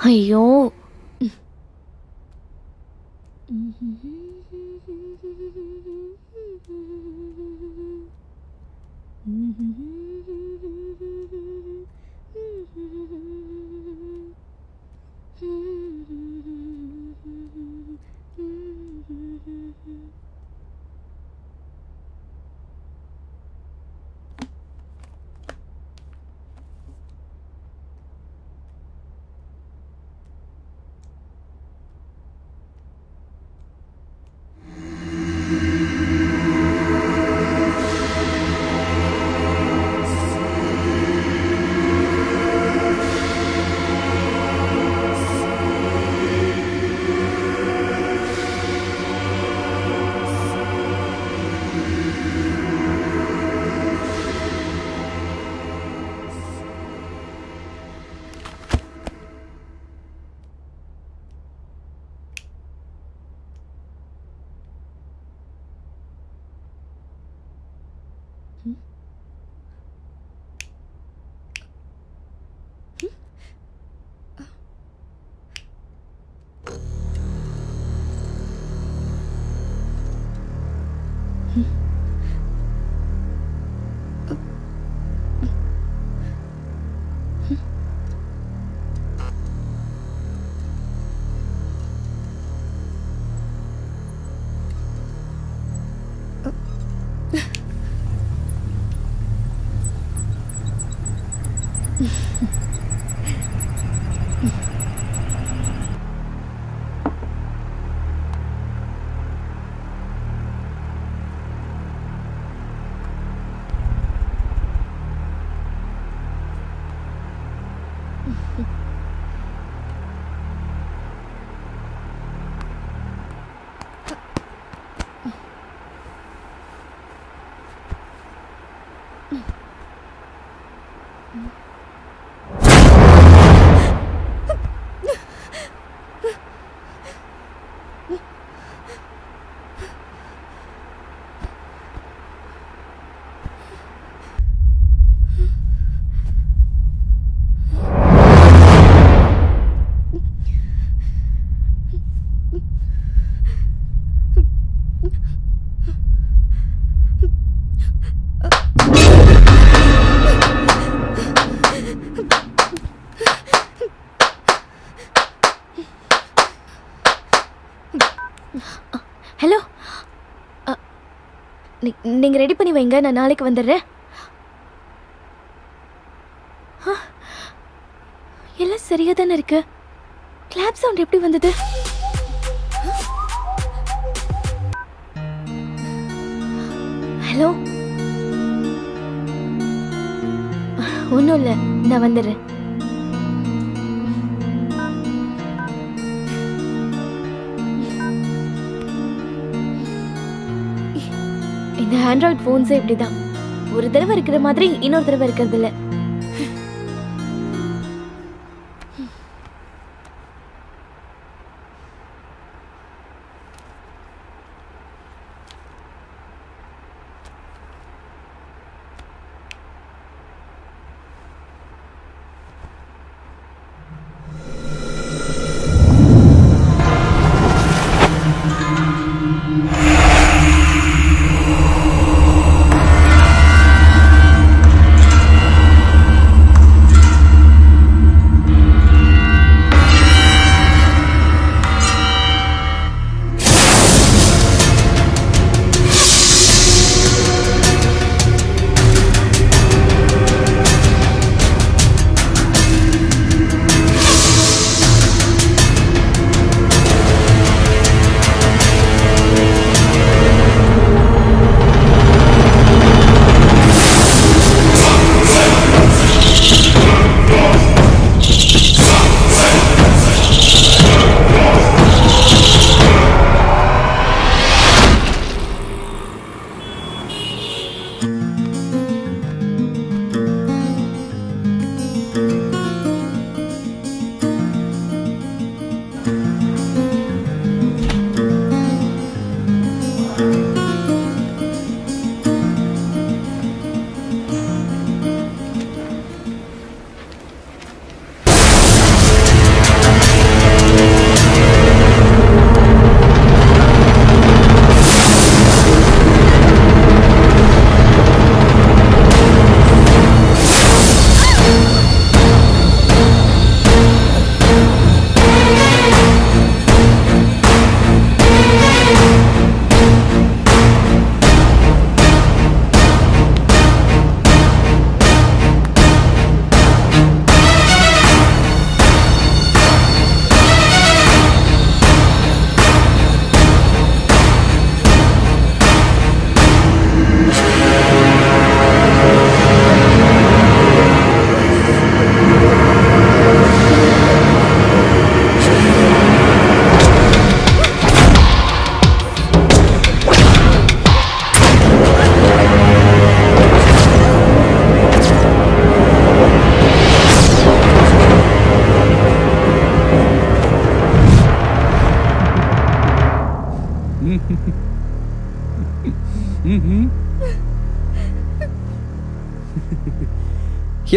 ஐயோ ஹலோ நீங்க ரெடி பண்ணி வைங்க, நான் நாளைக்கு வந்துடுறேன். எல்லாம் சரியா தானே இருக்கு. கிளாப் சவுண்ட் எப்படி வந்தது? ஹலோ, ஒன்றும் இல்லை, நான் வந்துடுறேன். இந்த ஆண்ட்ராய்ட் போன்ஸே இப்படிதான், ஒரு தடவை இருக்கிற மாதிரி இன்னொரு தடவை இருக்கிறது இல்லை.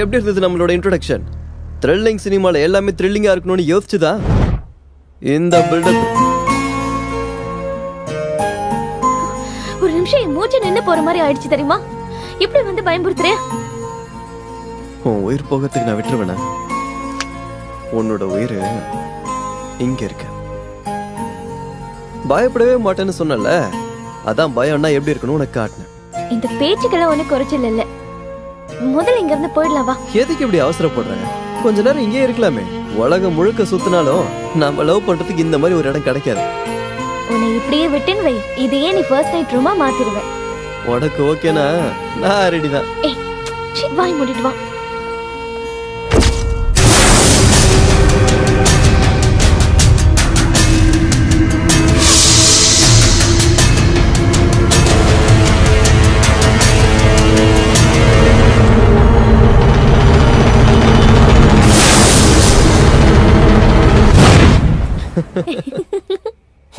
எப்படி இருந்தது நம்மளோட இன்ட்ரோடக்ஷன்? த்ரில்லிங் சினிமால எல்லாமே த்ரில்லிங்கா இருக்கணும்னு யோசிச்சுதான் இந்த பில்டப். ஒரு நிமிஷம் என் மூச்சு நின்னு போற மாதிரி ஆயிடுச்சு தெரியுமா? இப்படி வந்து பயமுறுத்துறே. உன் உயிர் போகிறதுக்கு நான் விட்டுருவேனா? உன்னோட உயிர் இங்க இருக்கு. பயப்படவே மாட்டேன்னு சொன்னல, அதான் பயம்னா எப்படி இருக்கணும் உனக்கு காட்டினேன். இந்த பேச்சுக்கெல்லாம் ஒண்ணு குறைச்சல் இல்ல. முதல்ல இங்க இருந்து போயிடலாம் வா. எதுக்கு இப்படி அவசரப்படுற? கொஞ்ச நேரம் இங்கே இருக்கலாமே. உலகம் முழுக்க சுத்தினாலும் நம்ம லவ் பண்றதுக்கு இந்த மாதிரி ஒரு இடம் கிடைக்காது. உன்னை இப்படியே விட்டுன்னு வை, இதையே நீ ஃபர்ஸ்ட் நைட் ரூமா மாத்திடுவேன். உனக்கு ஓகேனா நான் ரெடி தான். ஏய் ஷிட், வாய் மூடிட்டு வா.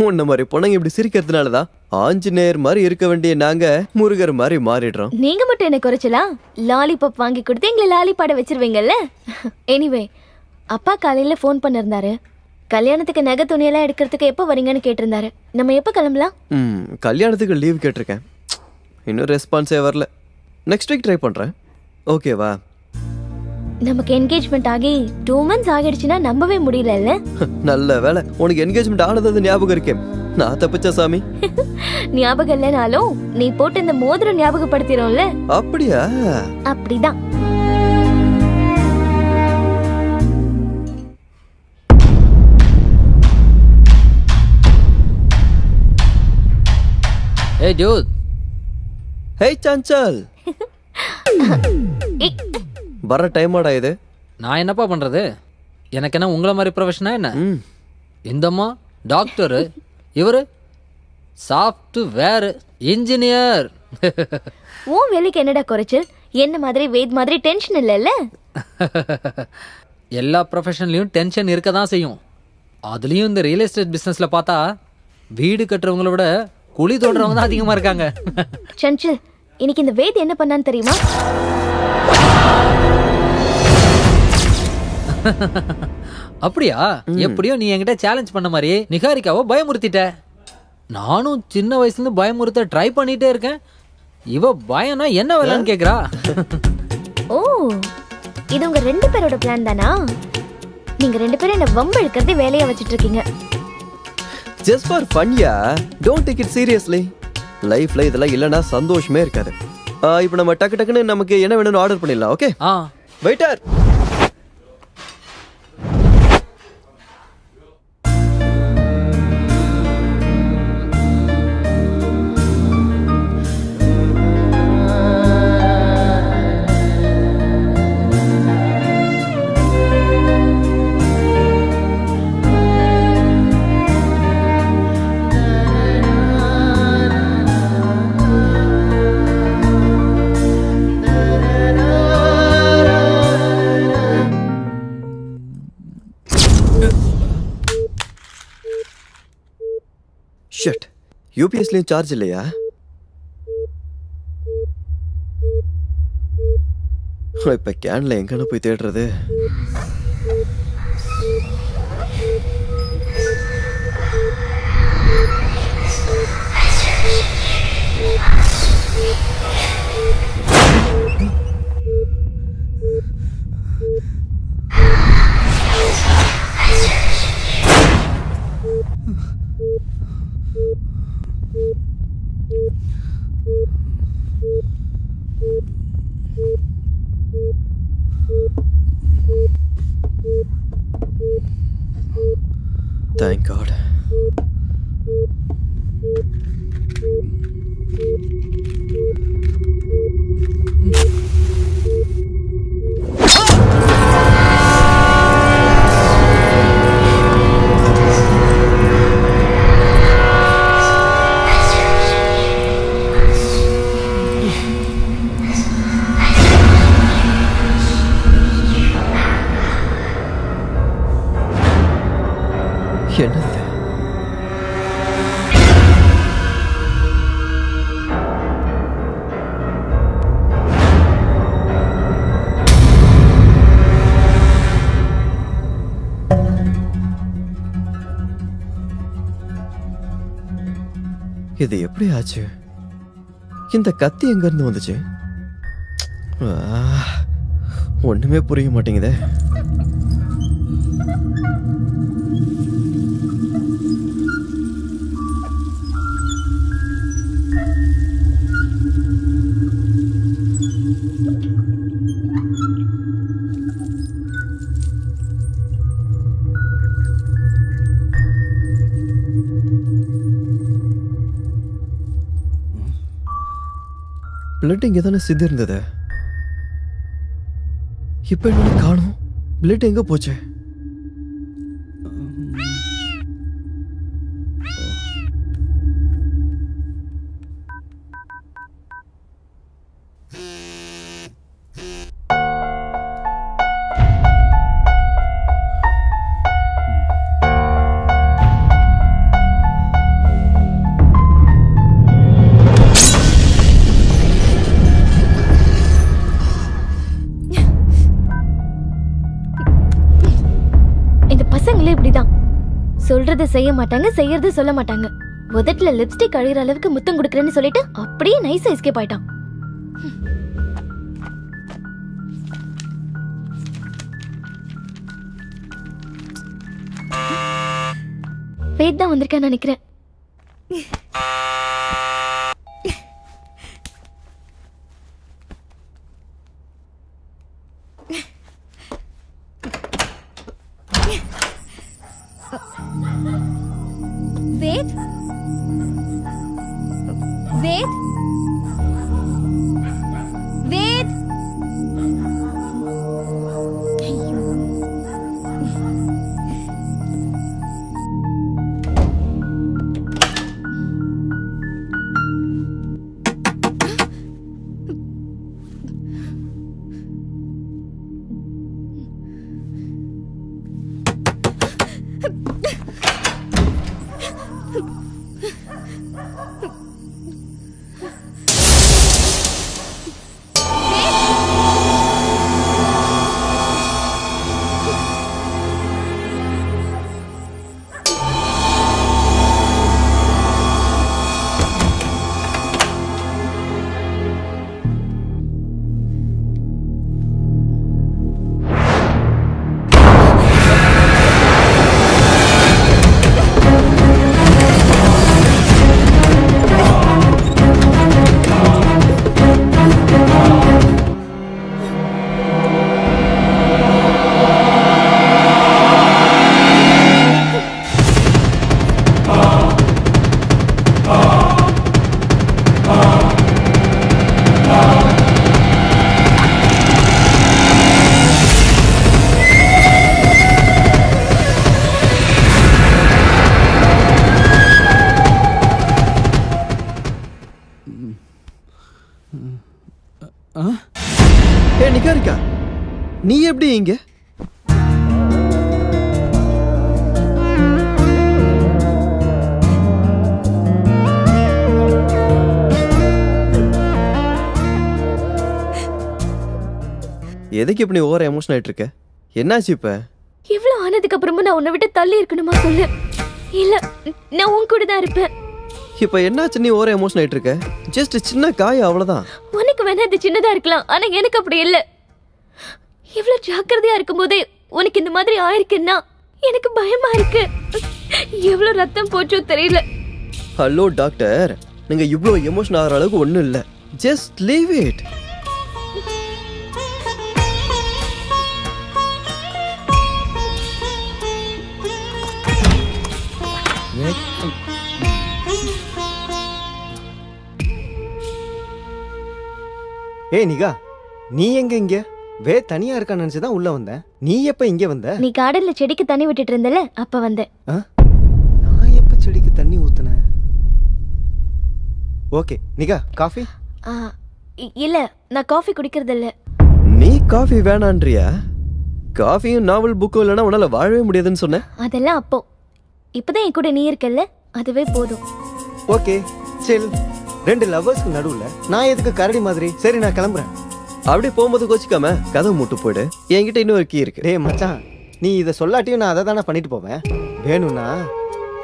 உன்ன மாதிரி பொண்ணுங்க இப்படி சிரிக்கிறதுனாலதான் ஆஞ்சநேயர் மாதிரி இருக்க வேண்டிய நாங்க முருகர் மாதிரி மாறிடுறோம். நீங்க மட்டும் என்ன குறைச்சலாம்? லாலிபாப் வாங்கி கொடுத்து எங்களை லாலி பாட வச்சிருவீங்கல்ல. எனிவே, அப்பா காலையில ஃபோன் பண்ணிருந்தாரு. கல்யாணத்துக்கு நகை துணியெல்லாம் எடுக்கிறதுக்கு எப்போ வரீங்கன்னு கேட்டிருந்தாரு. நம்ம எப்போ கிளம்பலாம்? கல்யாணத்துக்கு லீவ் கேட்டிருக்கேன். இன்னும் ரெஸ்பான்ஸே வரல. நெக்ஸ்ட் வீக் ட்ரை பண்றேன். ஓகேவா? நமக்கு என்கேஜ்மெண்ட் ஆகி 2 months ஆகிடுச்சுன்னா நம்பவே முடியல. நல்ல வேலை உனக்கு என்கேஜ்மெண்ட் ஆனது ஞாபகம் இருக்கே. நான் தப்பிச்ச சாமி. ஞாபகம் இல்லைனாலும் நீ போட்டு இந்த மோதிரம் ஞாபகப்படுத்திடும்ல. அப்படியா? அப்படிதான். Hey dude. Hey சஞ்சல். வர டைம் ஆடா இது. நான் என்னப்பா பண்றது? எனக்கு என்ன உங்களை மாதிரி ப்ரொஃபஷனா என்ன? இந்தம்மா டாக்டரு, இவரு சாஃப்ட்வேர் இன்ஜினியர். உன் வேலைக்கு என்னடா குறைச்சல்? என்ன மாதிரி வேத் மாதிரி டென்ஷன் இல்லைல்ல? எல்லா ப்ரொஃபஷன்லையும் டென்ஷன் இருக்க தான் செய்யும். அதுலேயும் இந்த ரியல் எஸ்டேட் பிஸ்னஸில் பார்த்தா வீடு கட்டுறவங்கள விட குழி தோன்றவங்க தான் அதிகமாக இருக்காங்க. சஞ்சல், இன்னைக்கு இந்த வேத் என்ன பண்ணான்னு தெரியுமா? அப்படியா? எப்படியோ நீ என்கிட்ட சேலஞ்ச் பண்ண மாதிரி நிகாரிக்காவை பயமுறுத்திட்ட. நானும் சின்ன வயசுலேருந்து பயமுறுத்த ட்ரை பண்ணிட்டே இருக்கேன். இவ பயம்னா என்ன வேலைன்னு கேட்குறா. ஓ, இது உங்க 2 பேரோட பிளான் தானா? நீங்க 2 பேரும் என்ன வம்பு இழுக்கிறது வேலையா வச்சிட்டு இருக்கீங்க. Just for fun yeah. Don't take it seriously. லைஃப்ல இதெல்லாம் இல்லனா சந்தோஷமே இருக்காது. இப்போ நம்ம டக்கு டக்குன்னு நமக்கு என்ன வேணும்னு ஆர்டர் பண்ணிடலாம். ஓகே? வெயிட்டர். ஷிட், யூபிஎஸ்லயும் சார்ஜ் இல்லையா? இப்ப கேன்ல எங்கன்னு போய் தேடுறது? Thank God. என்னது? இது எப்படி ஆச்சு? இந்த கத்தி எங்க இருந்து வந்துச்சு? ஒண்ணுமே புரிய மாட்டேங்குதே. பிளட் இங்கே தானே சிந்தி இருந்தது. இப்ப என்ன காணும்? பிளட் எங்க போச்சு? சொல்றத செய்ய மாட்டாங்க, செய்யறத சொல்ல மாட்டாங்க. உதட்டுல லிப்ஸ்டிக் அழிகிற அளவுக்கு முத்தம் கொடுக்கறேன்னு சொல்லிட்டு அப்படியே நைஸா எஸ்கேப் ஆயிட்டான். வேத் தான் வந்திருக்கான்னு நினைக்கிறேன். Ved? Ved? Ved? நிகாரிகா, நீ எப்படி இங்க? எதுக்கு இப்படி ஓவர் எமோஷன் ஆயிட்டு இருக்க? என்னாச்சு இப்ப? இவ்வளவு ஆனதுக்கு அப்புறமும் நான் உன்னை விட்டு தள்ளி இருக்கணுமா சொல்லு? இல்ல, நான் உன் கூட தான் இருப்பேன். இப்ப என்னாச்சு நீ ஓவர் எமோஷன் ஆயிட்டு இருக்க? ஜஸ்ட் சின்ன காயம், அவ்வளவுதான். உனக்கு வேணா அது சின்னதா இருக்கலாம், ஆனா எனக்கு அப்படி இல்ல. இவ்வளவு ஜாக்கிரதையா இருக்கும்போதே உனக்கு இந்த மாதிரி ஆயிருக்குன்னா எனக்கு பயமா இருக்கு. எவ்வளவு ரத்தம் போச்சோ தெரியல. ஹலோ டாக்டர், நீங்க இவ்வளவு எமோஷன் ஆகிற அளவுக்கு ஒண்ணும் இல்ல. Just leave it. ஏய் நிகா, நீ எங்க இங்க? வே தனியா இருக்கான்னு நினைச்சுதான் உள்ள வந்தேன். நீ எப்ப இங்க வந்த? நீ கார்டன்ல செடிக்கு தண்ணி விட்டுட்டு இருந்தல, அப்ப வந்தேன். நான் எப்ப செடிக்கு தண்ணி ஊத்துனேன்? Okay nikah, coffee? இல்ல, நான் காஃபி குடிக்கிறது இல்ல. நீ காஃபி வேணான்றியா? காஃபியும் நாவல் புக்கும் இல்லைன்னா உன்னால வாழவே முடியாதுன்னு சொன்ன. அதெல்லாம் அப்போ. இப்பதான் என் கூட நீ இருக்கல்ல, அதுவே போதும். Okay chill. ரெண்டு லவ்வர்ஸ்க்கு நடுவுல நான் எதுக்கு கரடி மாதிரி? சரி நான் கிளம்புறேன். அப்படியே போகும்போது கோச்சிக்காம கதவு மூட்டு போயிடு. என்கிட்ட இன்னொரு கீ இருக்கு. டேய் மச்சான், நீ இதை சொல்லாட்டியும் நான் அதை தானே பண்ணிட்டு போவேன். வேணும்னா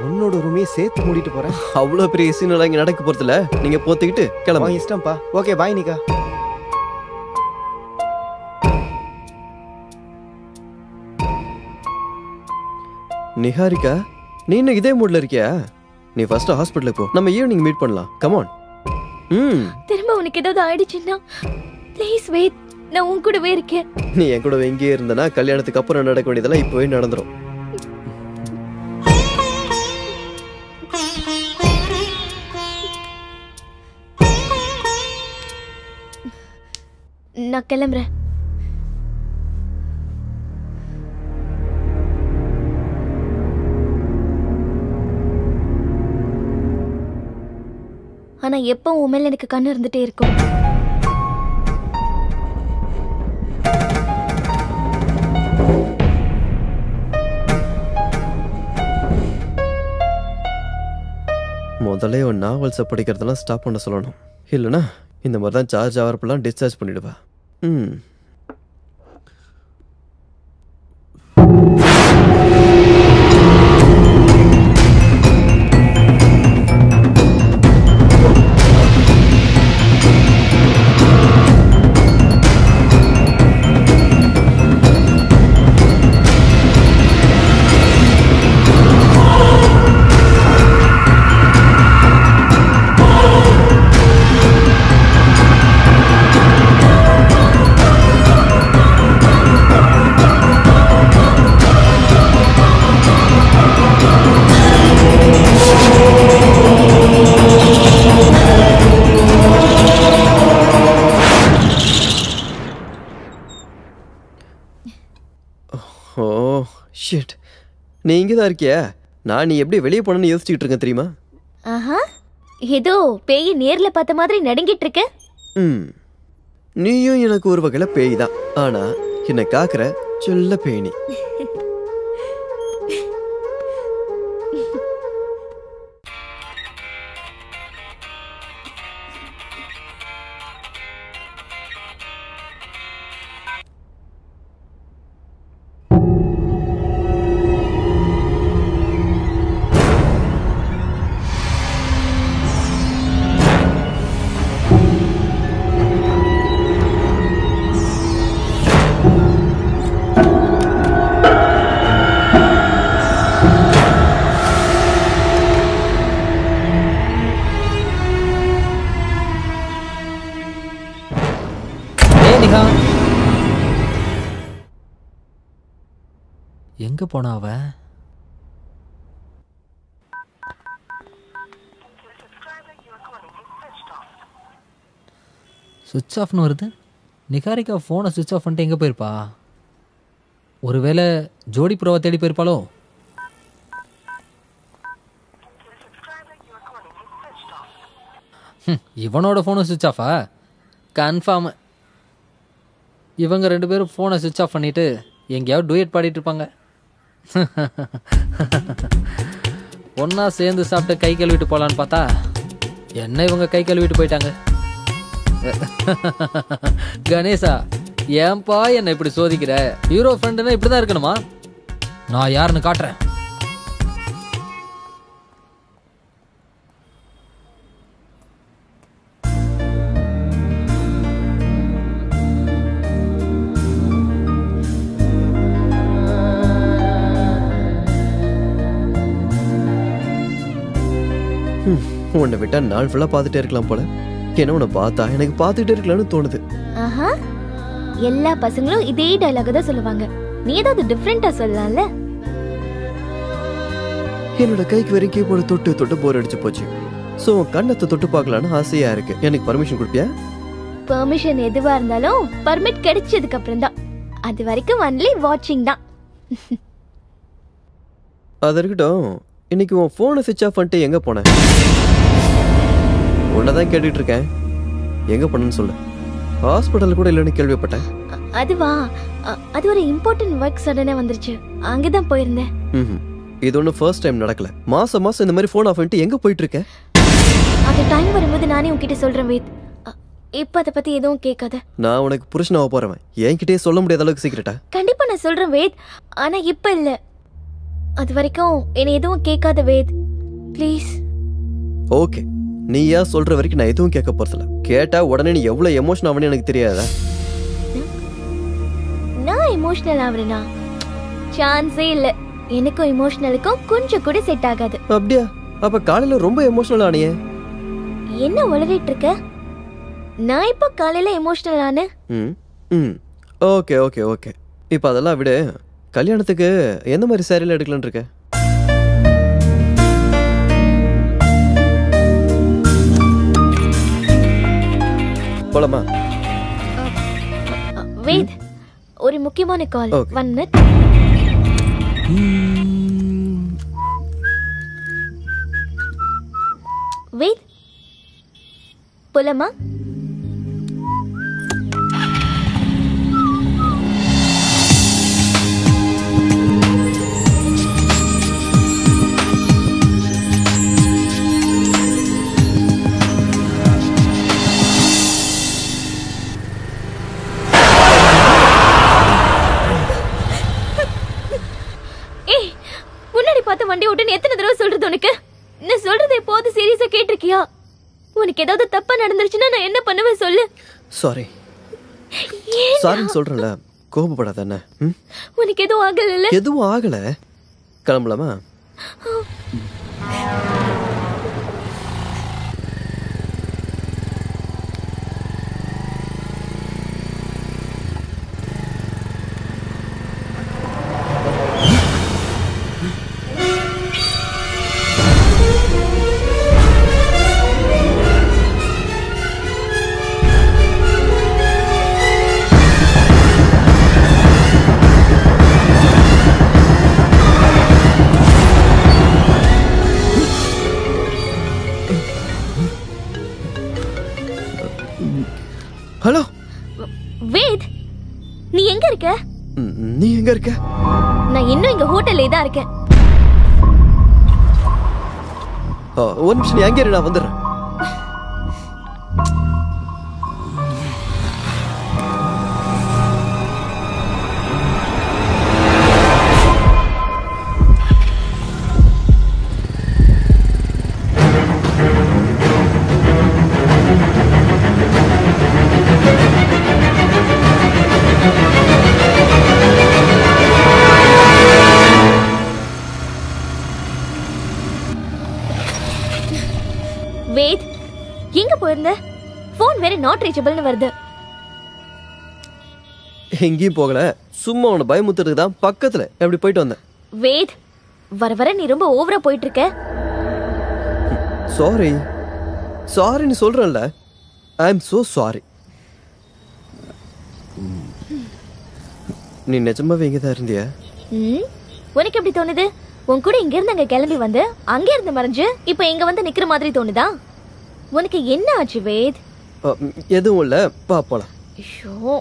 உன்னோட ரூமே சேர்த்து மூடிட்டு போறேன். அவ்வளோ பெரிய சீனெல்லாம் இங்கே நடக்க போகிறதில்ல. நீங்கள் போத்திக்கிட்டு கிளம்ப. உன் இஷ்டம்ப்பா. Okay bye Nika. நிஹாரிகா, நீ இன்னும் இதே மூட்ல இருக்கியா? நீ ஃபர்ஸ்ட் ஹாஸ்பிட்டலுக்கு போ. நம்ம ஈவினிங் மீட் பண்ணலாம். கமான். திரும்ப உனக்கு ஏதாவது ஆயிடுச்சுன்னா ப்ளீஸ் வெயிட், நான் உன் கூடவே இருக்கேன். நீ என் கூட எங்கேயே இருந்தனா கல்யாணத்துக்கு அப்புறம் நடக்க வேண்டியதெல்லாம் இப்போவே நடந்துரும். நான் கிளம்புறேன். ஆனா எப்போ உன் மேல எனக்கு கண்ணு இருந்துட்டே இருக்கும். முதல்ல ஒரு நாவல்ஸை படிக்கிறதெல்லாம் ஸ்டாப் பண்ண சொல்லணும். இல்லைனா இந்த மாதிரி தான் சார்ஜ் ஆகிறப்பெல்லாம் டிஸ்சார்ஜ் பண்ணிடுவா. ஷிட், நீ இங்கே தான் இருக்கியா? நான் நீ எப்படி வெளியே போனேன்னு யோசிச்சுக்கிட்டு இருக்கேன் தெரியுமா? ஆஹா, ஏதோ பேய் நேர்ல பார்த்த மாதிரி நடுங்கிட்டு இருக்க. நீயும் எனக்கு ஒரு வகையில பேய் தான். ஆனா என்ன காக்குற சொல்ல பேணி. எங்க போனா அவ? சுவிட்ச் ஆஃப்னு வருது. நிகாரிகா ஃபோனை சுவிட்ச் ஆஃப் பண்ணிட்டு எங்கே போயிருப்பா? ஒருவேளை ஜோடி ப்ரோவை தேடி போயிருப்பாளோ? இவனோட ஃபோனை சுவிட்ச் ஆஃபா? கன்ஃபார்ம் இவங்க ரெண்டு பேரும் ஃபோனை சுவிட்ச் ஆஃப் பண்ணிட்டு எங்கேயாவது டூயட் பாடிட்டு இருப்பாங்க. ஒன்னா சேர்ந்து சாப்பிட்டு கை கழுவிட்டு போகலான்னு பார்த்தா என்ன இவங்க கை கழுவிட்டு போயிட்டாங்க. கணேசா, ஏன்பா என்ன இப்படி சோதிக்கிற? ஹீரோ ஃப்ரெண்டுன்னா இப்படிதான் இருக்கணுமா? நான் யாருன்னு காட்டுறேன். உன்னை விட்டா நாள் ஃபுல்லா பார்த்துட்டே இருக்கலாம் போல. ஏன்னா உன்னை பார்த்தா எனக்கு பார்த்துட்டே இருக்கலாம்னு தோணுது. ஆஹா, எல்லா பசங்களும் இதே டயலாக் தான் சொல்லுவாங்க. நீ ஏதாவது டிஃபரெண்டா சொல்லலாம்ல. என்னோட கைக்கு வரைக்கும் கீபோர்டு தொட்டு தொட்டு போர் அடிச்சு போச்சு. ஸோ கண்ணத்தை தொட்டு பார்க்கலான்னு ஆசையா இருக்கு. எனக்கு பர்மிஷன் கொடுப்பியா? பெர்மிஷன் எதுவா இருந்தாலும் பர்மிட் கிடைச்சதுக்கு அப்புறம் தான். அது வரைக்கும் ஒன்லி வாட்சிங் தான். அது இருக்கட்டும். இன்னைக்கு உன் ஃபோனை சுவிட்ச் ஆஃப் பண்ணிட்டு எங்க போன? உன்னதான் கேட்டுட்டு இருக்கேன். எங்க பண்ணன்னு சொல்லு. ஹாஸ்பிட்டல் கூட இல்லைன்னு கேள்விப்பட்டேன். அதுவா, அது ஒரு இம்பார்ட்டன்ட் ஒர்க் சடனே வந்துருச்சு. அங்கதான் போயிருந்தேன். இது ஒன்றும் ஃபர்ஸ்ட் டைம் நடக்கல. மாசம் மாசம் இந்த மாதிரி ஃபோன் ஆஃப் பண்ணிட்டு எங்க போயிட்டு இருக்க? அது டைம் வரும்போது நானே உன்கிட்ட சொல்றேன் வேத். இப்ப அதை பத்தி எதுவும் கேட்காத. நான் உனக்கு புருஷனாக போறவன். என்கிட்டயே சொல்ல முடியாத அளவுக்கு சீக்கிரட்டா? கண்டிப்பா நான் சொல்றேன் வேத், ஆனா இப்ப இல்ல. அது வரைக்கும் என்னை எதுவும் கேட்காத வேத், ப்ளீஸ். ஓகே, நீயா சொல்ற வரைக்கும் நான் எதுவும் கேட்க போறதில்ல. கேட்டா உடனே நீ எவ்வளவு எமோஷன் ஆவனே எனக்கு தெரியாதா? நான் எமோஷனல் ஆவறேனா? சான்ஸே இல்ல. எனக்கும் எமோஷனலுக்கும் கொஞ்சம் கூட செட் ஆகாது. அப்படியா? அப்ப காலையில ரொம்ப எமோஷனல் ஆனியே. என்ன உளறிட்டு இருக்க? நான் இப்போ காலையில எமோஷனல் ஆனே. ஓகே ஓகே ஓகே, இப்போ அதெல்லாம் விடு. கல்யாணத்துக்கு எந்த மாதிரி சாரியில் எடுக்கலான்னு இருக்க? போலாமா? வெயிட், ஒரு முக்கியமான கால். 1 minute. வெயிட், போலாமா? வண்டி ஓட்டுன்னு எத்தனை தடவை சொல்றது உனக்கு? நான் சொல்றது எப்போது சீரியஸா கேட்டிருக்கியா? உனக்கு ஏதாவது தப்பா நடந்துருச்சுன்னா நான் என்ன பண்ணுவேன் சொல்லு. சாரி சாரின்னு சொல்றேன்ல, கோபப்படாத. என்ன உனக்கு எதுவும் ஆகல? எதுவும் ஆகல. கிளம்பலாமா? ஹலோ வேத், நீ எங்க இருக்க? நீ எங்க இருக்க? நான் இன்னும் இங்க ஹோட்டல்ல தான் இருக்கேன். ஒரு நிமிஷம், நீ எங்க இரு, நான் வந்துடுறேன். வேத், எங்க போயிருந்த? போன் வேற நாட் ரீச்சபிள்னு வருது. எங்கேயும் போகல, சும்மா உன்னை பயமுத்துறதுக்கு தான் பக்கத்துல எப்படி போயிட்டு வந்தேன். வேத், வர வர நீ ரொம்ப ஓவரா போயிட்டு இருக்க. சாரி சாரின்னு சொல்றேன்ல. I am so sorry. நீ நிஜமாவே இங்க தான் இருந்தியா? உனக்கு எப்படி தோணுது? உன் கூட இங்க இருந்து அங்க கிளம்பி வந்து அங்க இருந்து மறைஞ்சு இப்ப இங்க வந்து நிக்கிற மாதிரி தோணுதா? உனக்கு என்ன ஆச்சு வேத்? எதுவும் இல்ல, பா போலாம். ஐயோ,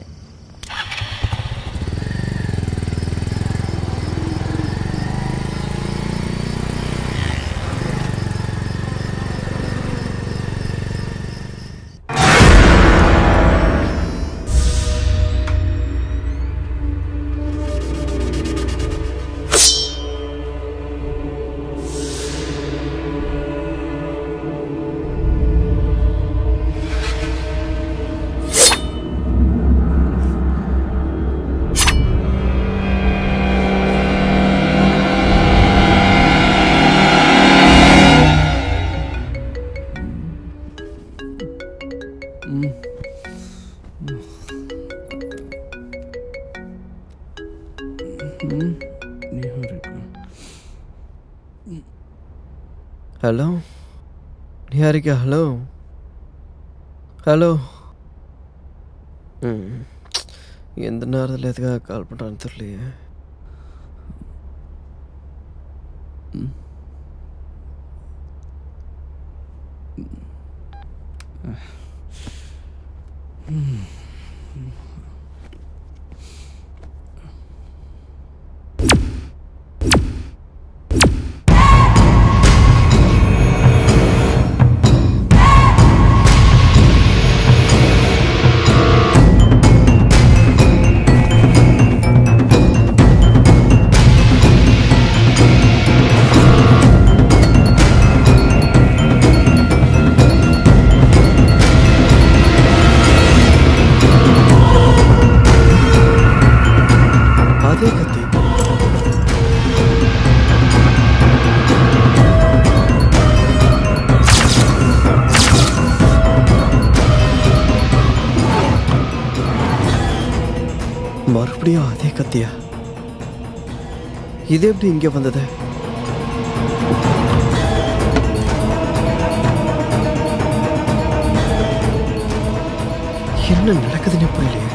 ஹலோ நிஹாரிகா, ஹலோ ஹலோ. எந்த நேரத்தில் எதுக்காக கால் பண்ணுறான்னு தெரியலையே. அதே கத்தி. மறுபடியும் அதே கத்தியா? இது எப்படி இங்க வந்தது? என்ன நடக்குதுன்னு புரியலையே.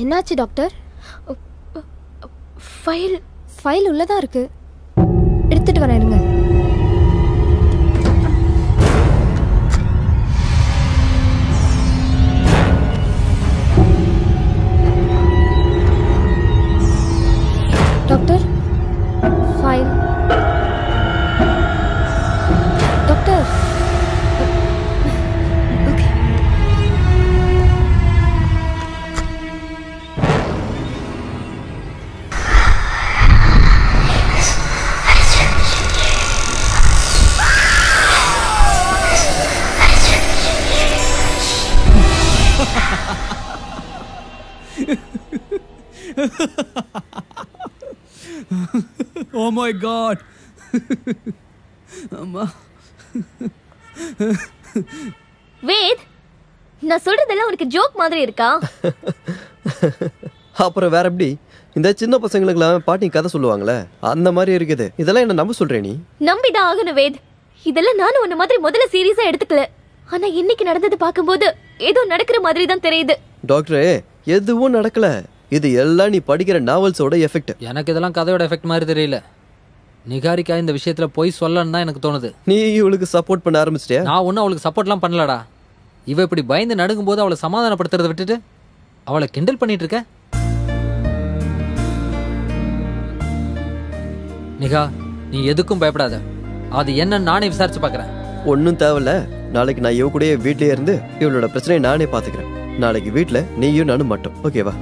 என்னாச்சு டாக்டர்? ஃபைல் உள்ளதா இருக்கு. எடுத்துட்டு வரேன் இருங்க. Doctor file. Doctor okay. Oh my god. அம்மா. வேத், நான் சொல்றதெல்லாம் உனக்கு ஜோக் மாதிரி இருக்கா? அப்புறம் வேற எப்படி? இந்த சின்ன பசங்களுக்குலாம் பாட்டி கதை சொல்லுவாங்களே அந்த மாதிரி இருக்குது. இதெல்லாம் என்ன நம்ப சொல்றே நீ? நம்பிதான் ஆகணும் வேத். இதெல்லாம் நானும் உன்ன மாதிரி முதல்ல சீரியஸா எடுத்துக்கல. ஆனா இன்னைக்கு நடந்தது பார்க்கும்போது ஏதோ நடக்கிற மாதிரி தான் தெரியுது. டாக்டரே, எதுவும் நடக்கல. இது எல்லாம் நீ படிக்கிற நாவல்ஸோட எஃபெக்ட். எனக்கு இதெல்லாம் கதையோட எஃபெக்ட் மாதிரி தெரியல. நிகாரிக்கா இந்த விஷயத்துல போய் சொல்லன்னு தான் எனக்கு தோணுது. நீ இவளுக்கு சப்போர்ட் பண்ண ஆரம்பிச்சிட்டியா? நான் ஒன்றும் அவளுக்கு சப்போர்ட்லாம் பண்ணலடா. இவ இப்படி பயந்து நடுங்கும் போது அவளை சமாதானப்படுத்துறதை விட்டுட்டு அவளை கிண்டல் பண்ணிட்டு இருக்க. நிகா, நீ எதுக்கும் பயப்படாத. அது என்னன்னு நானே விசாரிச்சு பார்க்கறேன். ஒன்றும் தேவையில்ல. நாளைக்கு நான் இவ கூடயே வீட்லயே இருந்து இவளோட பிரச்சனையை நானே பாத்துக்கிறேன். நாளைக்கு வீட்டுல நீயும் நானும் மட்டும். ஓகேவா?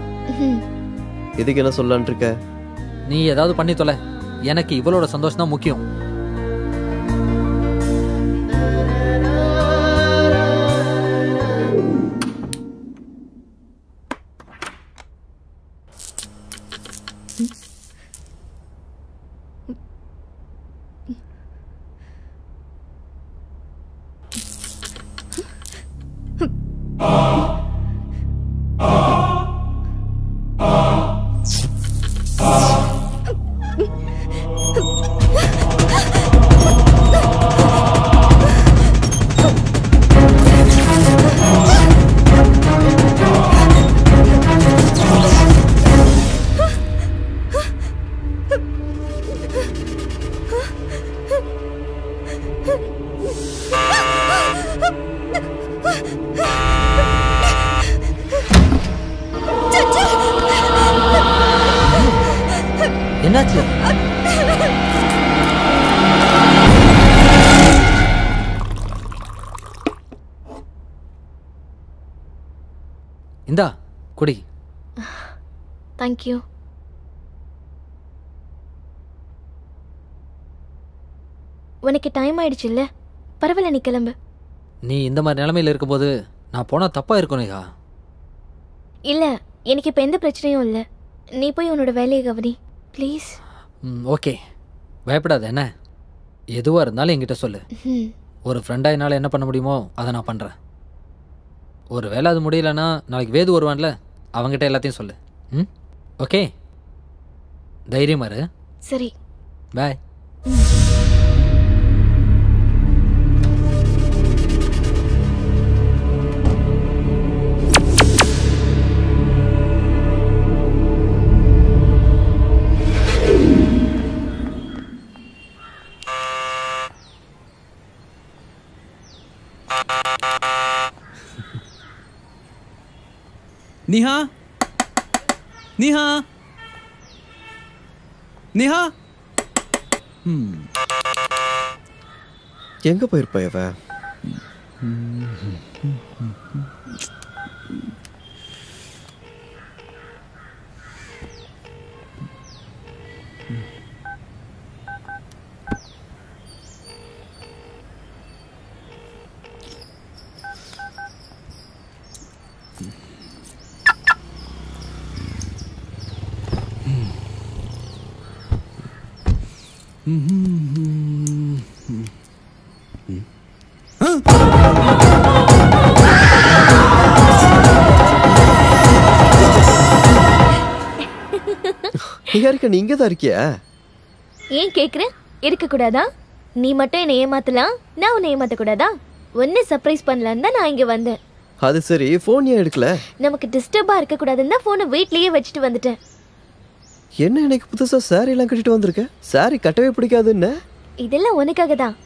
இதுக்கு என்ன சொல்லலான் இருக்க? நீ ஏதாவது பண்ணி தொலை. எனக்கு இவளோட சந்தோஷம் தான் முக்கியம். என்னாச்சு? இந்தா குடி. தேங்க்யூ. உனக்கு டைம் ஆயிடுச்சு இல்ல? பரவாயில்ல, நீ கிளம்பு. நீ இந்த மாதிரி நிலைமையில இருக்கும்போது நான் போனா தப்பா இருக்கும் நிகா. இல்ல, எனக்கு இப்ப எந்த பிரச்சனையும் இல்ல. நீ போய் உன்னோட வேலையை கவனி ப்ளீஸ். ஓகே, பயப்படாத. என்ன எதுவாக இருந்தாலும் என்கிட்ட சொல்லு. ஒரு ஃப்ரெண்டாக என்னால் என்ன பண்ண முடியுமோ அதை நான் பண்ணுறேன். ஒரு வேளை அது முடியலன்னா நாளைக்கு வேது வருவான்ல, அவங்ககிட்ட எல்லாத்தையும் சொல்லு. ஓகே, தைரியமா இரு. சரி, பாய். நிஹா நிஹா நிஹா. எங்க போயிருப்பா இவ? நீ இங்க தான் இருக்கியா? ஏன் கேக்குற? இருக்க கூடாதா? நீ மட்டும் என்னை ஏமாத்தலாம், நான் உன்னை ஏமாத்த கூடாதா? ஒன்னு சர்ப்ரைஸ் பண்ணலான்னு தான் நான் இங்க வந்தேன். அது சரி, போன் ஏன் எடுக்கல? நமக்கு டிஸ்டர்பா இருக்க கூடாதுன்னு தான் போனை வீட்லயே வச்சுட்டு வந்துட்டேன். என்ன இன்னைக்கு புதுசா சாரி எல்லாம் கட்டிட்டு வந்திருக்க? சாரி கட்டவே பிடிக்காதுன்னு. இதெல்லாம் உனக்காக தான்.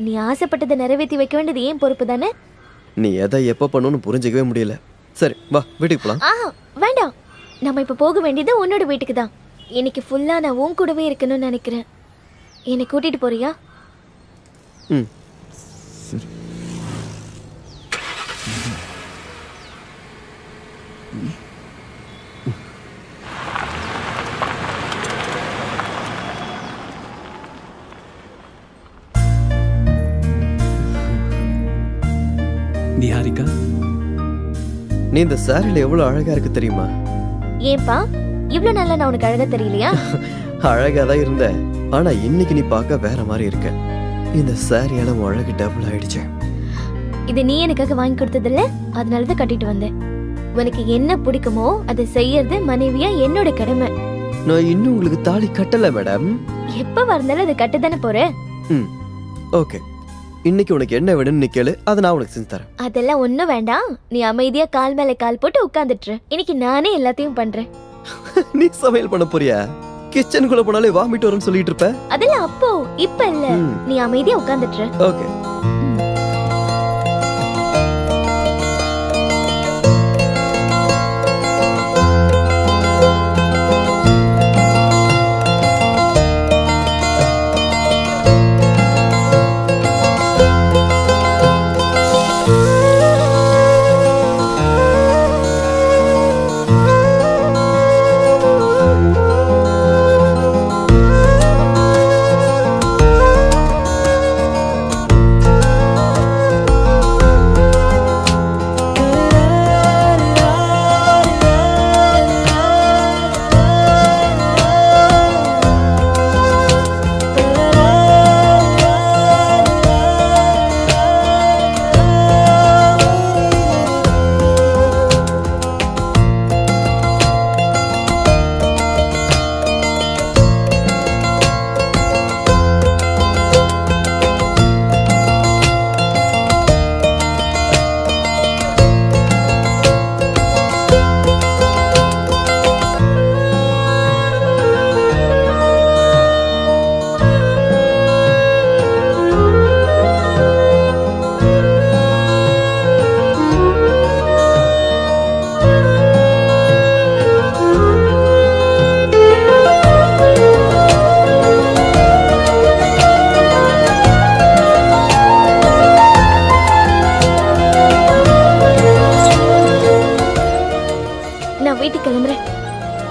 நீ ஆசைப்பட்டதை நிறைவேற்றி வைக்க வேண்டியது ஏன் பொறுப்பு தானே? நீ எதை எப்ப பண்ணணும்னு புரிஞ்சிக்கவே முடியல. சரி வா, வீட்டுக்கு போலாம். வேண்டாம், நம்ம இப்ப போக வேண்டியது உன்னோட வீட்டுக்கு தான். இன்னைக்கு ஃபுல்லா நான் உன் கூடவே இருக்கணும்னு நினைக்கிறேன். என்னை கூட்டிட்டு போறியா? சரி. நிஹாரிகா, நீ இந்த சாரியில எவ்வளவு அழகா இருக்கு தெரியுமா? ஏன்பா இவ்ளோ நல்லா நான் உனக்கு அழகா தெரியலையா? அழகா தான் இருந்த, ஆனா இன்னைக்கு நீ பார்க்க வேற மாதிரி இருக்க. இந்த சாரியால உன் அழகு டபுள் ஆயிடுச்சு. இது நீ எனக்காக வாங்கி கொடுத்தது இல்ல, அதனாலதான் கட்டிட்டு வந்தேன். உனக்கு என்ன பிடிக்குமோ அதை செய்யறது மனைவியா என்னோட கடமை. நான் இன்னும் உங்களுக்கு தாலி கட்டல மேடம். எப்ப வந்தாலும் அதை கட்டதானே போற. ஓகே, இன்னைக்கு உனக்கு என்ன வேணும்னு நீ கேளு, அதை நான் உனக்கு செஞ்சு தரேன். அதெல்லாம் ஒண்ணும் வேண்டாம், நீ அமைதியா கால் மேல கால் போட்டு உட்கார்ந்துட்டு. இன்னைக்கு நானே எல்லாத்தையும் பண்றேன். நீ சமையல் பண்ண போறியா? கிச்சனுக்குள்ள போனாலே வாமிட் வரும்னு சொல்லிட்டு இருப்ப. அதெல்லாம் அப்போ, இப்ப இல்ல. நீ அமைதியா உட்கார்ந்துட்டு. ஓகே.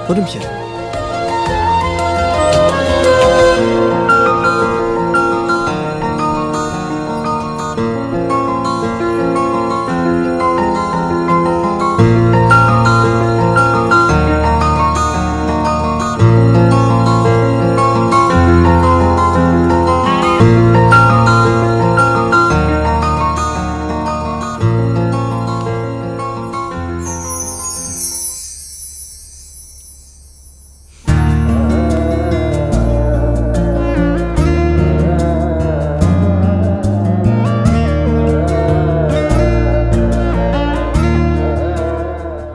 ஒரு நிமிஷம்.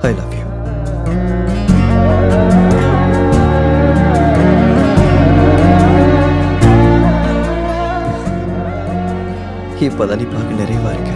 I love you. இப்பதான் நீ பார்க்க நிறைவா இருக்க.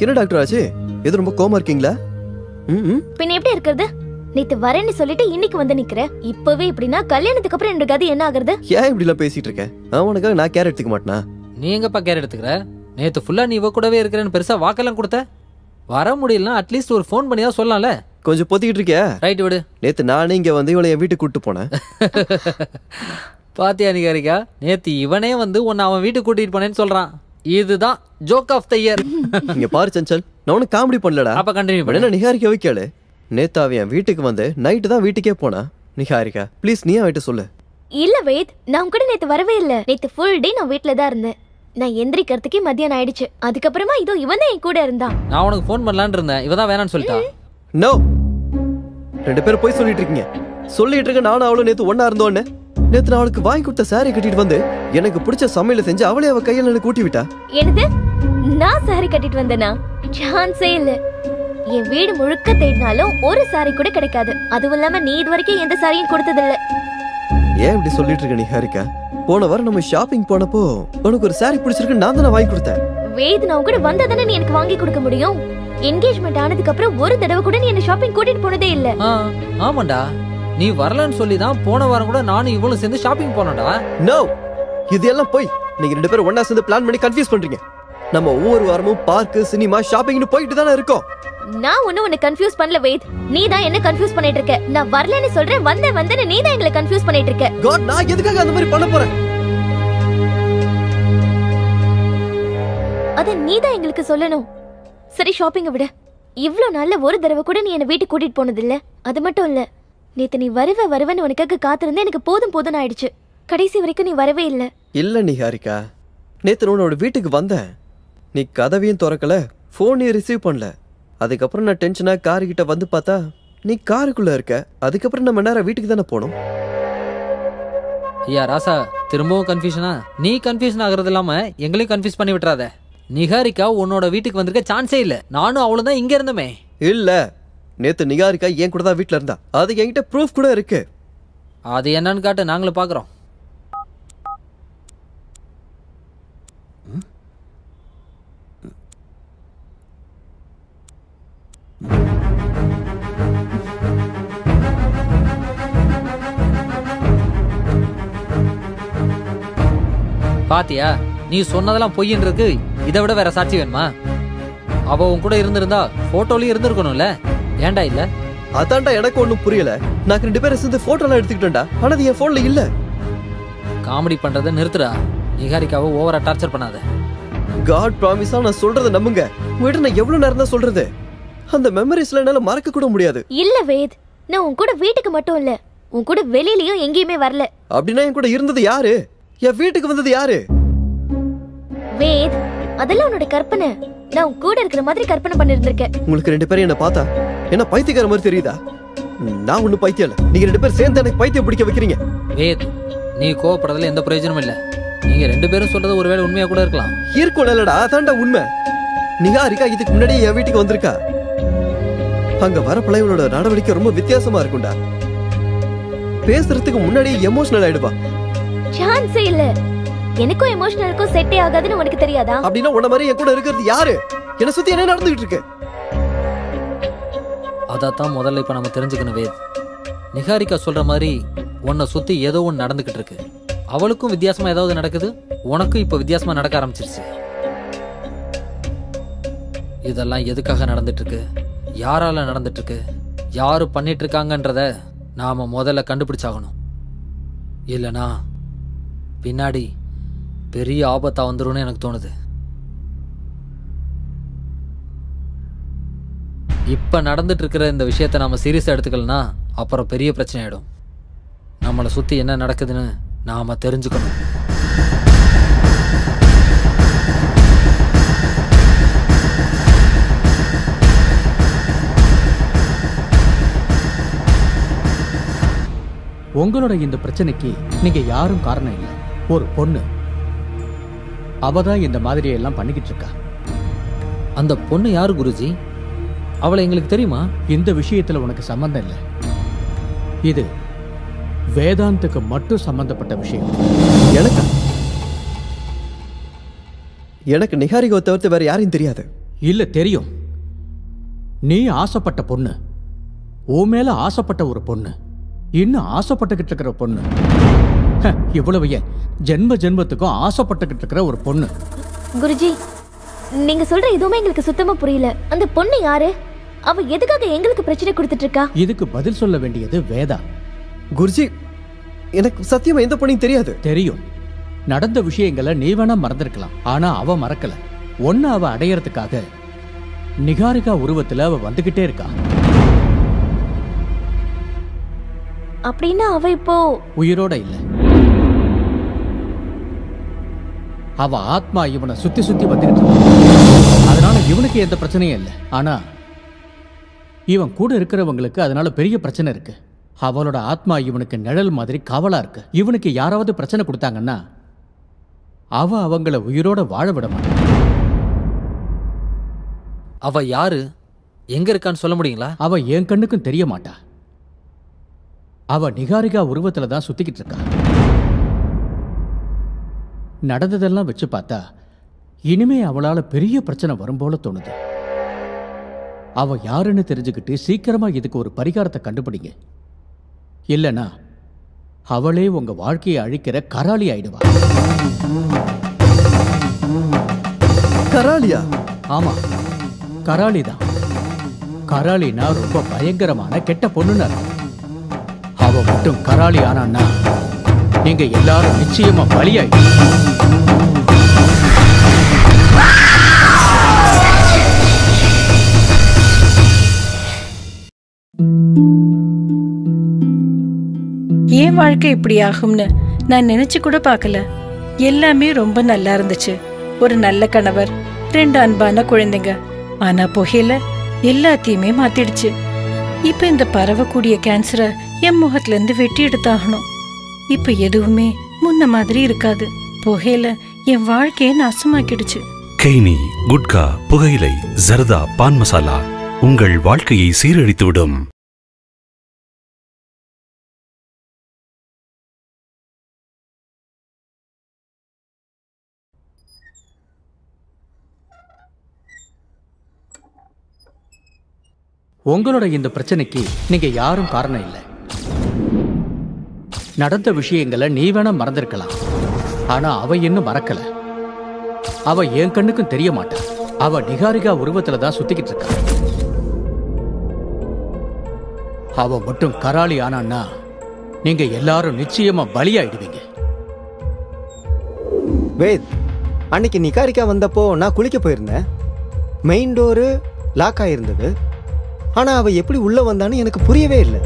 என்ன டாக்டர் ஆச்சு? எது ரொம்ப கோமா இருக்கீங்களா? பின்ன எப்படி இருக்கிறது? நேத்து வரேன்னு சொல்லிட்டு இன்னைக்கு வந்து நிக்கிற. இப்பவே இப்படின்னா கல்யாணத்துக்கு அப்புறம் என்னோட கதி என்ன ஆகுறது? ஏன் இப்படி எல்லாம் பேசிட்டு இருக்க? அவனுக்காக நான் கேர் எடுத்துக்க மாட்டேனா? நீ எங்கப்பா கேர் எடுத்துக்கிற? நேத்து ஃபுல்லா நீ இவ கூடவே இருக்கிறேன்னு பெருசா வாக்கெல்லாம் கொடுத்த. வர முடியலன்னா அட்லீஸ்ட் ஒரு ஃபோன் பண்ணி தான் சொல்லலாம்ல. கொஞ்சம் பொத்திக்கிட்டு இருக்கியா? ரைட் விடு. நேத்து நானே இங்க வந்து இவளை என் வீட்டுக்கு கூட்டு போனேன். பாத்தியா நிகாரிகா, நேத்து இவனே வந்து உன்னை அவன் வீட்டுக்கு கூட்டிட்டு போனேன்னு சொல்றான். இதுதான் ஜோக் ஆஃப் த இயர். இங்க பாரு சஞ்சல், நான் உனக்கு காமெடி பண்ணலடா. அப்ப கண்டினியூ பண்ணு. என்ன நிகாரிக்காவை கேளு. நேத்து அவன் என் வீட்டுக்கு வந்து நைட்டு தான் வீட்டுக்கே போனா. நிகாரிகா ப்ளீஸ் நீ அவன்கிட்ட சொல்லு. இல்ல வேத், நான் கூட நேத்து வரவே இல்ல. நேத்து ஃபுல் டே நான் வீட்ல தான் இருந்தேன். நான் எந்திரிக்கிறதுக்கே மத்தியானம் ஆயிடுச்சு. அதுக்கப்புறமா இதோ இவன் தான் என் கூட இருந்தான். நான் உனக்கு ஃபோன் பண்ணலான்னு இருந்தேன், இவதான் வேணான்னு சொல்லிட்டா. நோ, 2 பேரும் போய் சொல்லிட்டு இருக்கீங்க. சொல்லிட்டு இருக்க நானும் அவளும் நேத்து ஒன்னா இருந்தோன்னு. நேத்து நான் அவளுக்கு வாங்கி கொடுத்த சாரி கட்டிட்டு வந்து எனக்கு பிடிச்ச சமையல செஞ்சு அவளே அவ கையில எனக்கு கூட்டி விட்டா. என்னது? நான் சாரி கட்டிட்டு வந்தேனா? சான்ஸே இல்ல. என் வீடு முழுக்க தேடினாலும் ஒரு சாரி கூட கிடைக்காது. அதுவும் இல்லாம நீ இது வரைக்கும் எந்த சாரியும் கொடுத்ததில்ல. ஏன் இப்படி சொல்லிட்டு இருக்க நிகாரிகா? போன வாரம் நம்ம ஷாப்பிங் போனப்போ உனக்கு ஒரு சாரி பிடிச்சிருக்கு, நான் தானே வாங்கி கொடுத்தேன். வேத், நான் கூட வந்ததானே நீ எனக்கு வாங்கி கொடுக்க முடியும். என்கேஜ்மெண்ட் ஆனதுக்கு அப்புறம் ஒரு தடவை கூட நீ என்ன ஷாப்பிங் கூட்டிட்டு போனதே இல்ல. ஆமாண்டா, நீ வரலன்னு சொல்லி தான் போன வாரம் கூட நானும் இவளும் சேர்ந்து ஷாப்பிங் போனோம்டா. நோ, இது எல்லாம் போய் நீங்க 2 பேரும் ஒண்ணா சேர்ந்து பிளான் பண்ணி கன்ஃபியூஸ் பண்றீங்க. நம்ம ஒவ்வொரு வாரமும் பார்க், சினிமா, ஷாப்பிங்னு போயிட்டு தானே இருக்கோம். நான் உன்னை கன்ஃபியூஸ் பண்ணல வேத், நீ தான் என்ன கன்ஃபியூஸ் பண்ணிட்டு இருக்க. நான் வரலன்னு சொல்றேன், வந்தேன்னு நீ தான் எங்களை கன்ஃபியூஸ் பண்ணிட்டு இருக்க. காட், நான் எதுக்காக அந்த மாதிரி பண்ண போறேன்? அத நீ தான் எங்களுக்கு சொல்லணும். சரி, ஷாப்பிங்க விட. இவ்ளோ நாள்ல ஒரு தடவை கூட நீ என்ன வீட்டுக்கு கூட்டிட்டு போனது இல்ல. அது மட்டும் இல்ல, நேத்து நீ வருவன்னு உனக்காக காத்திருந்தேன். எனக்கு போதும் ஆயிடுச்சு. கடைசி வரைக்கும் நீ வரவே இல்ல. இல்ல நிகாரிகா, நேத்து உன்னோட வீட்டுக்கு வந்தேன். நீ கதவையும் திறக்கல, போனையும் ரிசீவ் பண்ணல. அதுக்கப்புறம் நான் டென்ஷனா காரு கிட்ட வந்து பார்த்தா நீ காருக்குள்ள இருக்க. அதுக்கப்புறம் நம்ம நேரம் வீட்டுக்கு தானே போனோம். ஐயா ராசா, திரும்பவும் கன்ஃபியூஷனா? நீ கன்ஃபியூஷன் ஆகுறது இல்லாம எங்களையும் கன்ஃபியூஸ் பண்ணி விட்டுறாத. நிகாரிகா உன்னோட வீட்டுக்கு வந்திருக்க சான்ஸே இல்ல. நானும் அவளும் தான் இங்க இருந்தோமே. இல்ல, நேத்து நிகாரிகா என் கூட தான் வீட்டுல இருந்தா. அது என்கிட்ட ப்ரூஃப் கூட இருக்கு. அது என்னன்னு காட்டு, நாங்களும் பாக்குறோம். பாத்தியா, நீ சொன்னதெல்லாம் பொய்யின்றது இதை விட வேற சாட்சி வேணுமா? அவ உன் கூட இருந்திருந்தா போட்டோலயும் இருந்திருக்கணும்ல. ஏன்டா இல்ல? அதான்டா எனக்கு ஒண்ணும் புரியல. நான் 2 பேரும் சேர்ந்து போட்டோ எல்லாம் எடுத்துக்கிட்டேன்டா. ஆனா அது என் போன்ல இல்ல. காமெடி பண்றதை நிறுத்துடா. நிகாரிக்காவை ஓவரா டார்ச்சர் பண்ணாத. காட் ப்ராமிஸா நான் சொல்றத நம்புங்க. உங்ககிட்ட நான் எவ்வளவு நேரம் தான் சொல்றது? அந்த மெமரிஸ்ல என்னால மறக்க கூட முடியாது. இல்ல வேத், நான் உன் கூட வீட்டுக்கு மட்டும் இல்ல, உன் கூட வெளியிலயும் எங்கேயுமே வரல. அப்படின்னா என் கூட இருந்தது யாரு? என் வீட்டுக்கு வந்தது யாரு? வேத், அதெல்லாம் உன்னோட கற்பனை. நான் உன் கூட இருக்கிற மாதிரி கற்பனை பண்ணிருந்திருக்கேன். உங்களுக்கு 2 பேரும் என்ன பார்த்தா என்ன பைத்தியக்கார மாதிரி தெரியுதா? நான் ஒண்ணு பைத்தியம் இல்ல. நீங்க 2 பேரும் சேர்ந்து எனக்கு பைத்தியம் பிடிக்க வைக்கிறீங்க. வேத், நீ கோவப்படுறதுல எந்த பிரயோஜனமும் இல்ல. நீங்க 2 பேரும் சொல்றது ஒருவேளை உண்மையா கூட இருக்கலாம். இருக்கும் இல்லடா, அதான்டா உண்மை. நிகாரிகா இதுக்கு முன்னாடியே என் வீட்டுக்கு வந்திருக்கா. அங்க வர பிள்ளைகளோட நடவடிக்கை ரொம்ப வித்தியாசமா இருக்கும்டா. பேசுறதுக்கு முன்னாடியே எமோஷனல் ஆயிடுவா. சான்ஸே இல்ல. எனக்கும் எமோஷனலுக்கும் செட்டே ஆகாதுன்னு உனக்கு தெரியாதா? அப்படின்னா உன்ன மாதிரி என் கூட இருக்கிறது யாரு? என்ன சுத்தி என்ன நடந்துகிட்டு இருக்கு? அதான் முதல்ல இப்ப நம்ம தெரிஞ்சுக்கணும் வேத். நிகாரிகா சொல்ற மாதிரி உன்னை சுத்தி ஏதோ ஒன்று நடந்துகிட்டு இருக்கு. அவளுக்கும் வித்தியாசமா ஏதாவது நடக்குது, உனக்கும் இப்ப வித்தியாசமா நடக்க ஆரம்பிச்சிருச்சு. இதெல்லாம் எதுக்காக நடந்துட்டு இருக்கு, யாரால நடந்துட்டு இருக்கு, யாரு பண்ணிட்டு இருக்காங்கன்றத நாம முதல்ல கண்டுபிடிச்சாகணும். இல்லனா பின்னாடி பெரிய ஆபத்தா வந்துரும்னு எனக்கு தோணுது. இப்ப நடந்துட்டு இருக்கிற இந்த விஷயத்த நாம சீரியஸா எடுத்துக்கலனா அப்புறம் பெரிய பிரச்சனை ஆயிடும். நம்மளை சுத்தி என்ன நடக்குதுன்னு நாம தெரிஞ்சுக்கணும். உங்களோட இந்த பிரச்சனைக்கு நீங்க யாரும் காரணம் இல்லை. ஒரு பொண்ணு, அவதான் இந்த மாதிரி எல்லாம் பண்ணிக்கிட்டு இருக்கா. அந்த பொண்ணு யாரு குருஜி? அவளை எங்களுக்கு தெரியுமா? இந்த விஷயத்துல உனக்கு சம்பந்தம் இல்லை. இது வேதாந்துக்கு மட்டும் சம்பந்தப்பட்ட விஷயம். எனக்கு நிகாரிகாவை தவிர்த்து வேற யாரையும் தெரியாது. இல்ல, தெரியும். நீ ஆசைப்பட்ட பொண்ணு, உன் மேல ஆசைப்பட்ட ஒரு பொண்ணு, இன்னும் ஆசைப்பட்டுக்கிட்டு இருக்கிற பொண்ணு, இவ்வளவு ஏன் ஜென்ம ஜென்மத்துக்கும் ஆசைப்பட்டுக்கிட்டு இருக்கிற ஒரு பொண்ணு. குருஜி, நீங்க சொல்ற எதுவுமே எங்களுக்கு சுத்தமா புரியல. அந்த பொண்ணு யாரு? அவ எதுக்காக எங்களுக்கு பிரச்சனை கொடுத்துட்டு இருக்கா? இதுக்கு பதில் சொல்ல வேண்டியது வேதா. குருஜி, எனக்கு சத்தியமா எந்த பொண்ணையும் தெரியாது. தெரியும். நடந்த விஷயங்களை நீ வேணா மறந்திருக்கலாம், ஆனா அவ மறக்கல. ஒன்னு அவ அடையறதுக்காக நிகாரிகா உருவத்துல அவ வந்துகிட்டே இருக்கா. அப்படின்னா அவ இப்போ உயிரோட இல்ல. அவ ஆத்மா இவனை சுத்தி சுத்தி வந்துகிட்டு இருக்கு. அதனால இவனுக்கு எந்த பிரச்சனையும் இல்லை. ஆனா இவன் கூட இருக்கிறவங்களுக்கு அதனால பெரிய பிரச்சனை இருக்கு. அவளோட ஆத்மா இவனுக்கு நிழல் மாதிரி காவலா இருக்கு. இவனுக்கு யாராவது பிரச்சனை கொடுத்தாங்கன்னா அவங்கள உயிரோட வாழ விட மாட்டான். அவ யாரு, எங்க இருக்கான்னு சொல்ல முடியுங்களா? அவ என் கண்ணுக்கும் தெரிய மாட்டா. அவ நிகாரிகா உருவத்துல தான் சுத்திக்கிட்டு இருக்கா. நடந்ததெல்லாம் வச்சு பார்த்தா இனிமே அவளால பெரிய பிரச்சனை வரும் போல தோணுது. அவ யாருன்னு தெரிஞ்சுக்கிட்டு சீக்கிரமா இதுக்கு ஒரு பரிகாரத்தை கண்டுபிடிங்க. இல்லனா அவளே உங்க வாழ்க்கையை அழிக்கிற கராளி ஆயிடுவா. கராளியா? ஆமா, கராளி தான். கராளினா ரொம்ப பயங்கரமான கெட்ட பொண்ணுன்னு அர்த்தம். அவ மட்டும் கராளி ஆனான்னா நீங்க எல்லாரும் நிச்சயமா பலியாயிடும். ஏன் வாழ்க்கை இப்படி ஆகும்னு நான் நினைச்சு கூட பார்க்கல. எல்லாமே ரொம்ப நல்லா இருந்துச்சு. ஒரு நல்ல கணவர், 2 அன்பான குழந்தைங்க. ஆனா புகையில எல்லாத்தையுமே மாத்திடுச்சு. இப்ப இந்த பரவக்கூடிய கேன்சரை என் முகத்துல இருந்து வெட்டி எடுத்தாகணும். இப்ப எதுவுமே முன்ன மாதிரி இருக்காது. புகையில என் வாழ்க்கையை நாசமாக்கிடுச்சு. கெய்னி, குட்கா, புகையிலை, ஜர்தா, பான் மசாலா உங்கள் வாழ்க்கையை சீரழித்துவிடும். உங்களோட இந்த பிரச்சனைக்கு நீங்க யாரும் காரணம் இல்லை. நடந்த விஷயங்களை நீ வேணா மறந்திருக்கலாம், ஆனா அவ இன்னும் மறக்கல. அவ என் கண்ணுக்கும் தெரிய மாட்டா. அவ நிகாரிகா உருவத்துல தான் சுத்திக்கிட்டு இருக்கா. அவ மட்டும் கராளி ஆனான்னா நீங்க எல்லாரும் நிச்சயமா பலியாயிடுவீங்க. வேத், அன்னைக்கு நிகாரிகா வந்தப்போ நான் குளிக்க போயிருந்தேன். மெயின் டோரு லாக் ஆயிருந்தது. ஆனா அவ எப்படி உள்ள வந்தான்னு எனக்கு புரியவே இல்லை.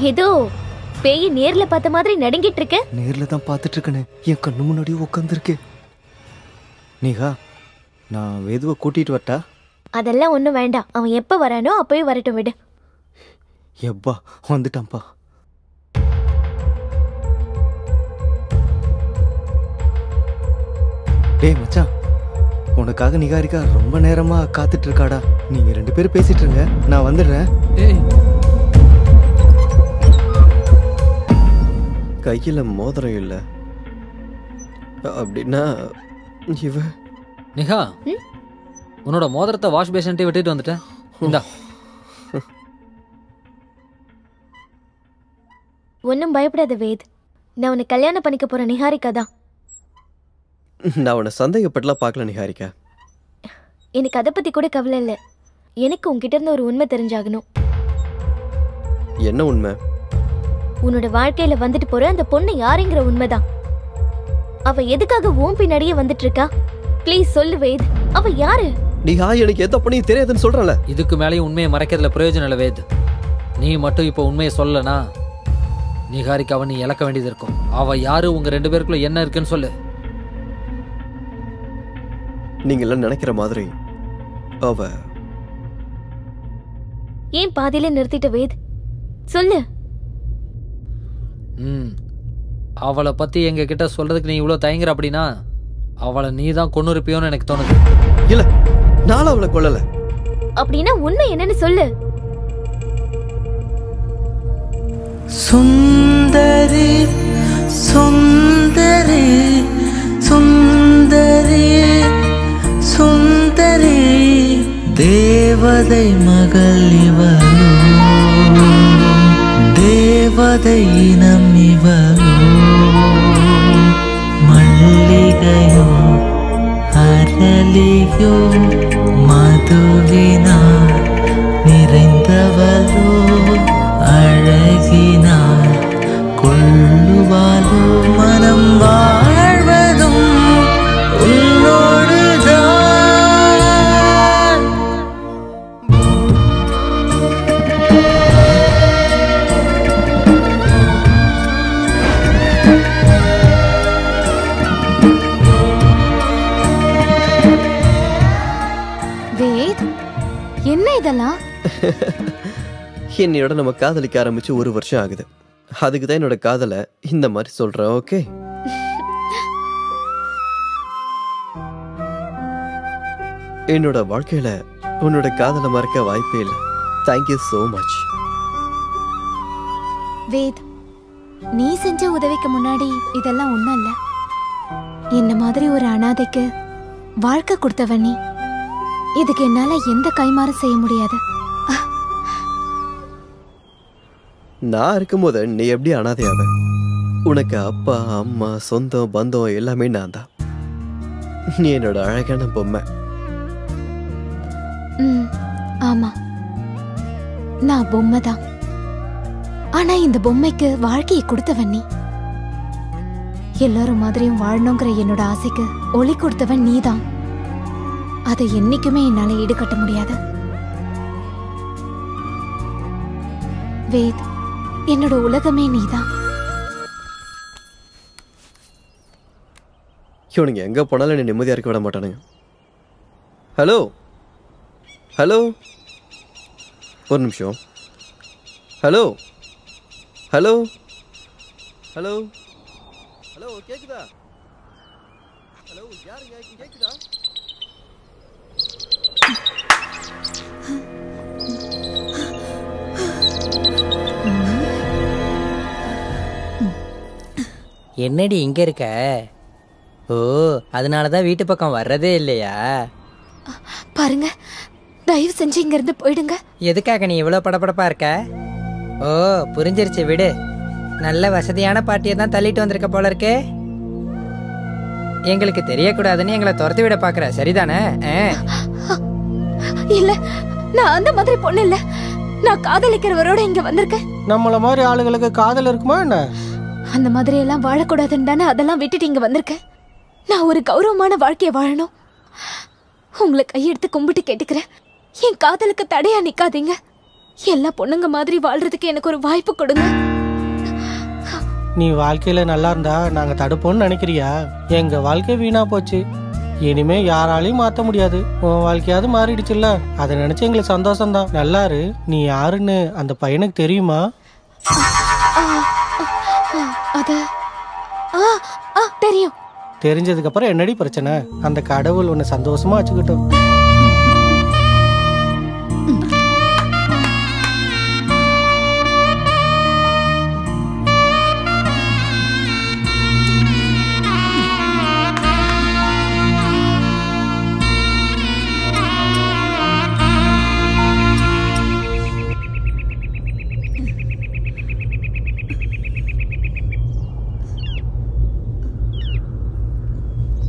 ஏதோ பேய் நேர்ல பார்த்த மாதிரி நடுங்கிட்டு இருக்க. நேர்ல தான் பார்த்துட்டு இருக்கனே, என் கண்ணு முன்னாடி உட்காந்துருக்கு. நிகா, நான் வேதுவை கூட்டிட்டு வரட்டா? அதெல்லாம் ஒண்ணும் வேண்டாம். அவன் எப்ப வரானோ அப்பவே வரட்டும், விடு. எப்பா வந்துட்டான்ப்பா. டேய் மச்சான், உனக்காக நிகாரிகா ரொம்ப நேரமா காத்துட்டு இருக்காடா. நீங்க 2 பேரும் பேசிட்டு இருங்க, நான் வந்துடுறேன். கையில மோதிரம் இல்லை அப்படின்னா இவ. நிகா, உன்னோட மோதிரத்தை வாஷ் பேஷன்ட்டே விட்டுட்டு வந்துட்டேன். இந்தா. ஒன்னும் பயப்படாத வேத். நான் உன்னை கல்யாணம் பண்ணிக்க போற நிகாரிகா தான். நான் உன்னை சந்தேகப்பட்டலாம் பார்க்கல நிகாரிகா. எனக்கு அதை பத்தி கூட கவலை இல்லை. எனக்கு உன்கிட்ட இருந்து ஒரு உண்மை தெரிஞ்சாகணும். என்ன உண்மை? உன்னோட வாழ்க்கையில வந்துட்டு போற அந்த பொண்ணு யாருங்கிற உண்மைதான். அவ எதுக்காக உன் பின்னாடியே வந்துட்டு இருக்கா? ப்ளீஸ் சொல்லு வேத், அவ யாரு? நிஹா எனக்கு எந்த பண்ணியும் தெரியாதுன்னு சொல்றல. இதுக்கு மேலேயும் உண்மையை மறைக்கிறதுல பிரயோஜனம் இல்லை வேத். நீ மட்டும் இப்போ உண்மையை சொல்லனா நிகாரிக்காவை நீ இழக்க வேண்டியது இருக்கும். அவ யாரு, உங்க 2 பேருக்குள்ள என்ன இருக்குன்னு சொல்லு. நீங்க எல்லாம் நினைக்கிற மாதிரி அவ ஏன் பாதியில நிறுத்திட்ட வேத்? சொல்லு. அவளை பத்தி எங்க கிட்ட சொல்றதுக்கு நீ இவ்வளவு தயங்குற அப்படின்னா அவளை நீ தான் கொன்னு இருப்பியோன்னு எனக்கு தோணுது. இல்ல, நான் அவளை கொல்லல. அப்படின்னா உண்மை என்னன்னு சொல்லு. சுந்தரி சுந்தரி சுந்தரி சுந்தரி தேவதை மகள் இவளோ, தேவதை இனம் இவளோ, மல்லிகையோ அரளியோ மதுவினார் நிறைந்தவளோ, அழகினார் கொள்ளுவாளோ, மனம் வாழ்வதும் உன்னோடுதான். வேத், என்ன இதெல்லாம்? என்னையோட நம்ம காதலிக்க ஆரம்பிச்சு 1 வருஷம் ஆகுது. அதுக்கு தான் என்னோட காதலை இந்த மாதிரி சொல்றேன். ஓகே, என்னோட வாழ்க்கையில உன்னோட காதலை மறக்க வாய்ப்பே இல்லை. Thank you so much. வேத், நீ செஞ்ச உதவிக்கு முன்னாடி இதெல்லாம் ஒண்ணும் இல்ல. என்ன மாதிரி ஒரு அனாதைக்கு வாழ்க்கை கொடுத்தவன் நீ. இதுக்கு என்னால எந்த கைமாறும் செய்ய முடியாது. நான் இருக்கும்போது நீ எப்படி அனாதையாவ? உனக்கு அப்பா அம்மா சொந்தம் பந்தம் எல்லாமே நான் தான். நீ என்னோட அழகான பொம்மை. ஆமா, நான் பொம்மை தான். ஆனா இந்த பொம்மைக்கு வாழ்க்கையை கொடுத்தவன் நீ. எல்லாரும் மாதிரியும் வாழணுங்கிற என்னோட ஆசைக்கு ஒளி கொடுத்தவன் நீதான். அதை என்னைக்குமே என்னால ஈடுகட்ட முடியாது. வேத், என்னோட உலகமே நீதான். இவனுங்க எங்க போனாலும் என்னை நிம்மதியா இருக்க விட மாட்டானுங்க. ஹலோ ஹலோ, ஒரு நிமிஷம். ஹலோ ஹலோ ஹலோ ஹலோ, கேக்குதா? ஹலோ, யாருங்க கேக்குதா? என்னடி இங்க இருக்க? ஓ, அதனாலதான் வீட்டு பக்கம் வர்றதே இல்லையா? பாருங்க, தயவு செஞ்சு இங்க இருந்து போயிடுங்க. எதுக்காக நீ இவ்வளவு படபடப்பா இருக்க? ஓ, புரிஞ்சிருச்சு, விடு. நல்ல வசதியான பாட்டியை தான் தள்ளிட்டு வந்திருக்க போல இருக்கே. எங்களுக்கு தெரியக்கூடாதுன்னு எங்களை துரத்தி விட பாக்குற, சரிதானே? இல்ல, நான் அந்த மாதிரி பொண்ணு இல்ல. நான் காதலிக்கிறவரோட இங்க வந்திருக்கேன். நம்மள மாதிரி ஆளுங்களுக்கு காதல் இருக்குமா என்ன? அந்த மாதிரி எல்லாம் வாழக்கூடாதுன்னு தானே அதெல்லாம் விட்டுட்டு இங்க வந்திருக்கேன். நான் ஒரு கௌரவமான வாழ்க்கைய வாழணும். உங்களை கையெடுத்து கும்பிட்டு கேட்டுக்கிறேன், என் காதலுக்கு தடையா நிக்காதீங்க. எல்லா பொண்ணுங்க மாதிரி வாழ்றதுக்கு எனக்கு ஒரு வாய்ப்பு கொடுங்க. நீ வாழ்க்கையில நல்லா இருந்தா நாங்க தடுப்போம்னு நினைக்கிறியா? எங்க வாழ்க்கை வீணா போச்சு. இனிமே யாராலையும் மாத்த முடியாது. உன் வாழ்க்கையாவது மாறிடுச்சுல்ல, அதை நினைச்சு எங்களுக்கு சந்தோஷம்தான். நல்லாரு. நீ யாருன்னு அந்த பையனுக்கு தெரியுமா? அது தெரியும். தெரிஞ்சதுக்கு அப்புறம் என்னடி பிரச்சனை? அந்த கடவுள் உன்னை சந்தோஷமா வச்சுக்கிட்டோம்.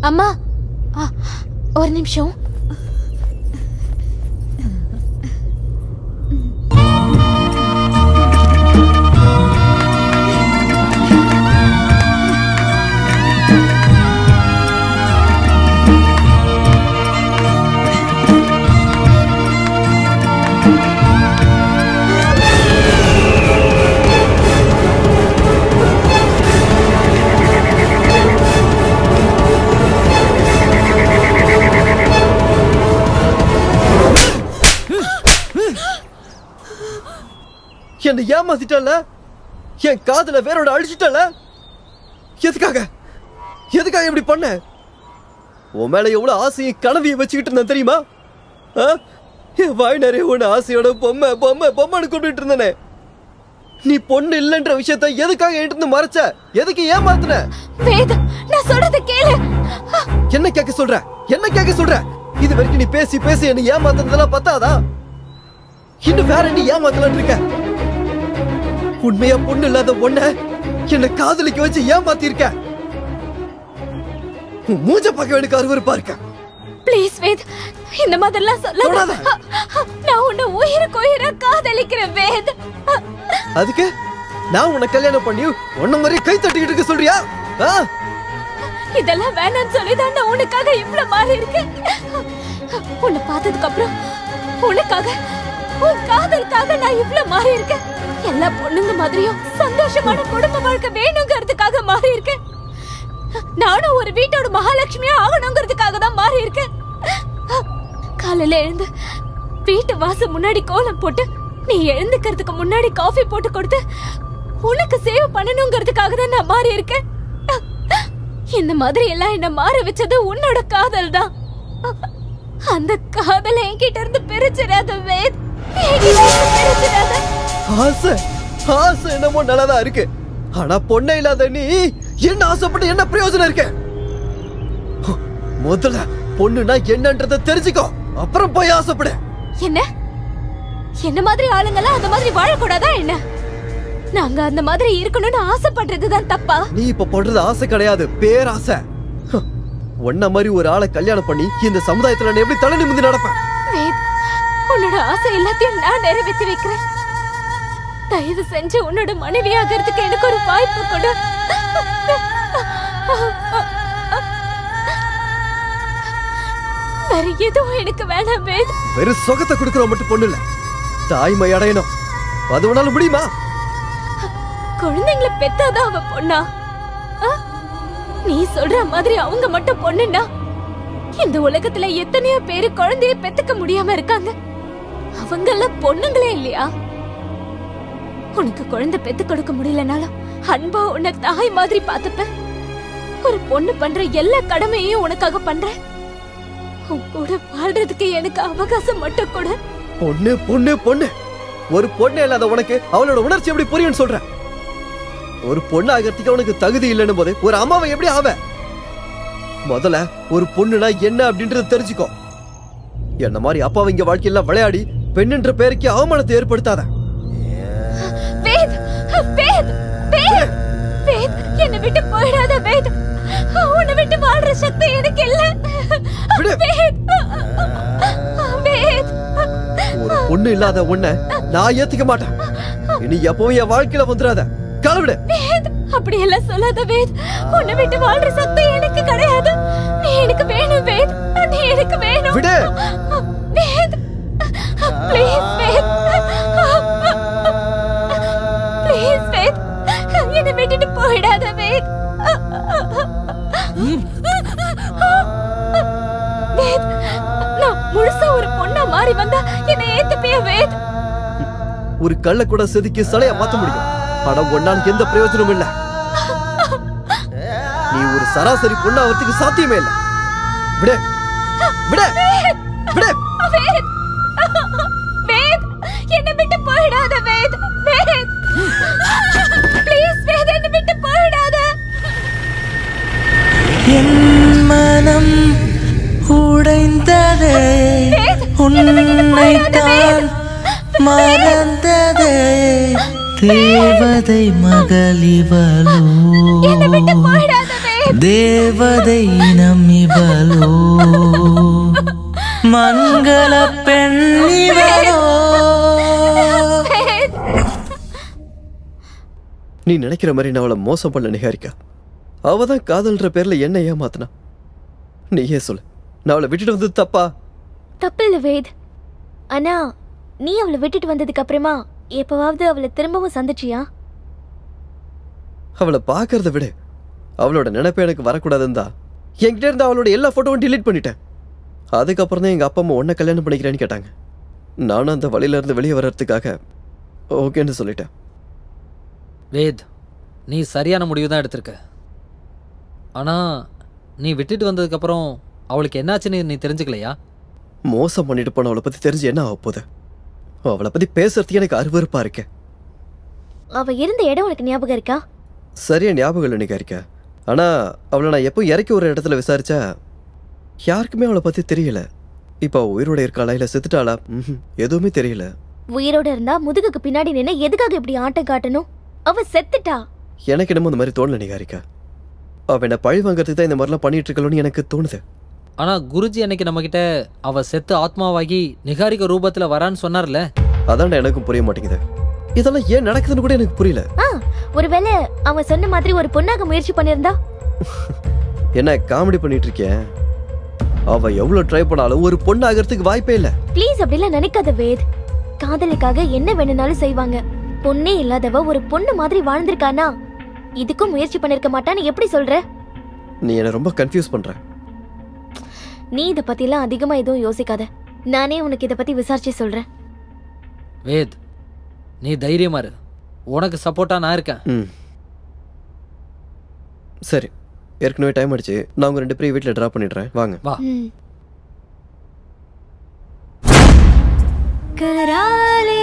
அம்மா, ஒரு நிமிஷம். என்னை ஏமாத்திட்டல, என் காதல வேறோட அழிச்சிட்டல. எதுக்காக எதுக்காக இப்படி பண்ண? உன் மேல எவ்வளவு ஆசையும் கனவையும் வச்சுக்கிட்டு இருந்தேன் தெரியுமா? என் வாய் நிறைய உன்னை ஆசையோட பொம்மை பொம்மை பொம்மைன்னு கூப்பிட்டு இருந்தேனே. நீ பொண்ணு இல்லைன்ற விஷயத்த எதுக்காக என்கிட்ட மறைச்ச? எதுக்கு ஏமாத்துன? நான் சொல்றத கேளு. என்ன கேட்க சொல்ற? என்ன கேட்க சொல்ற? இது வரைக்கும் நீ பேசி பேசி என்ன ஏமாத்துனதெல்லாம் பத்தாதா? இன்னும் வேற நீ ஏமாத்தலான்னு இருக்க. உண்மையா பொண்ணு இல்லாத ஒண்ண என்ன காதலிக்க வச்சு ஏமாத்தி இருக்க. மூஞ்ச பார்க்க வேண்டிய அருவருப்பா இருக்க. ப்ளீஸ் வேத், இந்த மாதிரிலாம் சொல்லாத. நான் உன்னை உயிருக்கு உயிரா காதலிக்கிறேன் வேத். அதுக்கு நான் உன்னை கல்யாணம் பண்ணி உன்ன மாதிரி கை தட்டிக்கிட்டு இருக்க சொல்றியா? இதெல்லாம் வேணாம்னு சொல்லிதான் நான் உனக்காக இவ்வளவு மாறி இருக்கேன். உன்னை பார்த்ததுக்கு அப்புறம் உனக்காக, உன் காதலுக்காக நான் இவ்வளவு மாறி இருக்கேன். எல்லா பொண்ணுங்க மாதிரியும் சந்தோஷமான குடும்ப வாழ்க்கை வேணுங்கிறதுக்காக மாறி இருக்கேன். நானும் ஒரு வீட்டோட மகாலட்சுமியா ஆகணுங்கிறதுக்காக தான் மாறி இருக்கேன். காலையில எழுந்து வீட்டு வாசல் முன்னாடி கோலம் போட்டு, நீ எழுந்துக்கிறதுக்கு முன்னாடி காஃபி போட்டு கொடுத்து உனக்கு சேவை பண்ணணுங்கிறதுக்காக தான் நான் மாறி இருக்கேன். இந்த மாதிரி எல்லாம் என்ன மாற வச்சது உன்னோட காதல் தான். அந்த காதலை என்கிட்ட இருந்து பிரிச்சிடாத வேத், பிரிச்சிடாத. ஆசை ஆசை என்னமோ நல்லதா இருக்கு. ஆனா பொண்ணே இல்லாத நீ என்ன ஆசைப்பட்டு என்ன பிரயோஜனம் இருக்கு? முதல்ல பொண்ணுனா என்னன்றத தெரிஞ்சுக்கோ, அப்புறம் போய் ஆசைப்படு. என்ன என்ன மாதிரி ஆளுங்கெல்லாம் அந்த மாதிரி வாழக்கூடாதா என்ன? நாங்க அந்த மாதிரி இருக்கணும்னு ஆசைப்படுறதுதான் தப்பா? நீ இப்ப படுறது ஆசை கிடையாது, பேராசை. உன்ன மாதிரி ஒரு ஆளை கல்யாணம் பண்ணி இந்த சமுதாயத்துல நான் எப்படி தலை நிமிர்ந்து நடப்பேன்? வேத், உன்னோட ஆசை எல்லாத்தையும் நான் நிறைவேற்றி வைக்கிறேன். தயவு செஞ்சு உன்னோட மனைவி ஆகிறதுக்கு எனக்கு ஒரு வாய்ப்பு கொடு. வேற எதுவும் எனக்கு வேணாம் வேத். வெறும் சொகத்தை கொடுக்கறவன் மட்டும் பொண்ணு இல்ல, தாய்மை அடையணும். அது உன்னால முடியுமா? குழந்தைங்களை பெத்தாதான் அவ பொண்ணா? நீ சொல்ற மாதிரி அவங்க மட்டும் பொண்ணுன்னா இந்த உலகத்துல எத்தனையோ பேரு குழந்தைய பெத்துக்க முடியாம இருக்காங்க. அவங்க எல்லாம் பொண்ணுங்களே இல்லையா? உனக்கு குழந்தை பெத்து கொடுக்க முடியலனாலும் அன்பா உன்னை தாய் மாதிரி பாத்துப்ப. ஒரு பொண்ணு பண்ற எல்லா கடமையையும் உனக்காக பண்றேன். உன் கூட வாழ்றதுக்கு எனக்கு அவகாசம் மட்டும் கூட. பொண்ணு பொண்ணு பொண்ணு, ஒரு பொண்ணு இல்லாத உனக்கு அவளோட உணர்ச்சி எப்படி புரியும் சொல்ற? ஒரு பொண்ணு ஆகிறதுக்கு உனக்கு தகுதி இல்லைன்னு போது ஒரு அம்மாவை எப்படி ஆவ? முதல்ல ஒரு பொண்ணுனா என்ன அப்படின்றது தெரிஞ்சுக்கோ. என்ன மாதிரி அப்பாவிங்க வாழ்க்கையில விளையாடி பெண்ணுன்ற பேருக்கு அவமானத்தை ஏற்படுத்தாத. வேத், வேத், வேத், வேத், என்னை விட்டு போயிடாத வேத். உன்னை விட்டு வாழ்ற சக்தி எனக்கு இல்ல. வேத், வேத். ஒரு பொண்ணு இல்லாத உன்னை நான் ஏத்துக்க மாட்டேன். இனி எப்பவும் என் வாழ்க்கையில வந்துடாத. கிளம்பிடு. வேத், அப்படி எல்லாம் சொல்லாத வேத். உன்னை விட்டு வாழ்ற சக்தி எனக்கு கிடையாது. நீ எனக்கு வேணும் வேத், நீ எனக்கு வேணும். விடு. வேத், ப்ளீஸ் வேத், ப்ளீஸ் வேத், என்னை விட்டுட்டு போயிடாத வேத். வேத், நான் முழுசா ஒரு பொண்ணா மாறி வந்தா என்னை ஏத்துப்பியா வேத்? ஒரு கல்ல கூட செதுக்கி சிலையா மாத்த முடியும், ஆனா ஒன்னானுக்கு எந்த பிரயோஜனமும் இல்ல. நீ ஒரு சராசரி பொண்ணு ஆகிறதுக்கு சாத்தியமே இல்ல. விடு, விடு, விடு. வேத், வேத், என்னை விட்டு போயிடாத வேத். வேத், ப்ளீஸ் வேத், என்னை விட்டு போயிடாத. என் மனம் உடைந்ததே, உன்னைத்தான் மறந்ததே, தேவதை மகளிவளோ, தேவதை நம்பிவளோ, மங்கள பெண்ணிவளோ. நீ நினைக்கிற மாதிரி நான் அவளை மோசம் பண்ண நிகாரிக்கா. அவதான் காதல்ன்ற பேர்ல என்ன ஏமாத்தினா. நீயே சொல்லு, நான் அவளை விட்டுட்டு வந்தது தப்பா? தப்பில்ல வேத். ஆனா நீ அவளை விட்டுட்டு வந்ததுக்கு அப்புறமா எப்பவாவது அவளை திரும்பவும் சந்திச்சியா? அவளை பாக்குறத விட அவளோட நினைப்பு எனக்கு வரக்கூடாதுன்னு தான் என்கிட்ட இருந்து அவளோட எல்லா போட்டோவும் டிலீட் பண்ணிட்டேன். அதுக்கப்புறம் தான் எங்க அப்பா அம்மா உன்னை கல்யாணம் பண்ணிக்கிறேன்னு கேட்டாங்க. நானும் அந்த வழியில இருந்து வெளியே வர்றதுக்காக ஓகேன்னு சொல்லிட்டேன். வேத், நீ சரியான முடிவு தான் எடுத்திருக்க. ஆனால் நீ விட்டுட்டு வந்ததுக்கப்புறம் அவளுக்கு என்னாச்சுன்னு நீ தெரிஞ்சுக்கலையா? மோசம் பண்ணிட்டு போன அவளை பற்றி தெரிஞ்சு என்ன ஆக போகுது? அவளை பற்றி பேசுறதுக்கு எனக்கு அருவருப்பாக இருக்கேன். அவ இருந்த இடம் உனக்கு ஞாபகம் இருக்கா? சரியா ஞாபகம் இல்லை நிகாரிக்கா. ஆனால் அவளை நான் எப்போ இறக்கி ஒரு இடத்துல விசாரிச்சா யாருக்குமே அவளை பற்றி தெரியல. இப்போ உயிரோட இருக்காளா இல்லை செத்துட்டாளா எதுவுமே தெரியல. உயிரோட இருந்தா முதுகுக்கு பின்னாடி நின்று எதுக்காக இப்படி ஆட்டம் காட்டணும்? அவ செத்துட்டா. எனக்கு என்னமோ இந்த மாதிரி தோணல நிகாரிக்கா. அவ என்ன பழி வாங்கறதுக்கு தான் இந்த மாதிரிலாம் பண்ணிட்டு இருக்கலன்னு எனக்கு தோணுது. ஆனால் குருஜி அன்னைக்கு நம்மக்கிட்ட அவ செத்து ஆத்மாவாகி நிகாரிக்க ரூபத்தில் வரான்னு சொன்னார்ல. அதான் எனக்கும் புரிய மாட்டேங்குது. இதெல்லாம் ஏன் நடக்குதுன்னு கூட எனக்கு புரியல. ஒருவேளை அவன் சொன்ன மாதிரி ஒரு பொண்ணாக முயற்சி பண்ணியிருந்தா? என்ன காமெடி பண்ணிட்டு இருக்கேன்? அவ எவ்வளவு ட்ரை பண்ணாலும் ஒரு பொண்ணு ஆகிறதுக்கு வாய்ப்பே இல்ல. ப்ளீஸ் அப்படிலாம் நினைக்காத வேத். காதலுக்காக என்ன வேணும்னாலும் செய்வாங்க. பொண்ணே இல்லாதவ ஒரு பொண்ணு மாதிரி வாழ்ந்திருக்கானா இதுக்கும் முயற்சி பண்ணிருக்க மாட்டான்னு எப்படி சொல்ற? நீ என்ன ரொம்ப கன்ஃபியூஸ் பண்ற. நீ இத பத்திலாம் அதிகமா எதுவும் யோசிக்காத. நானே உனக்கு இத பத்தி விசாரிச்சு சொல்றேன். வேத், நீ தைரியமா இரு. உனக்கு சப்போர்ட்டா நான் இருக்கேன். சரி, ஏற்கனவே டைம் ஆயிடுச்சு. நான் உங்க 2 பேரையும் வீட்டில் ட்ராப் பண்ணிடுறேன். வாங்க. வா. கராலே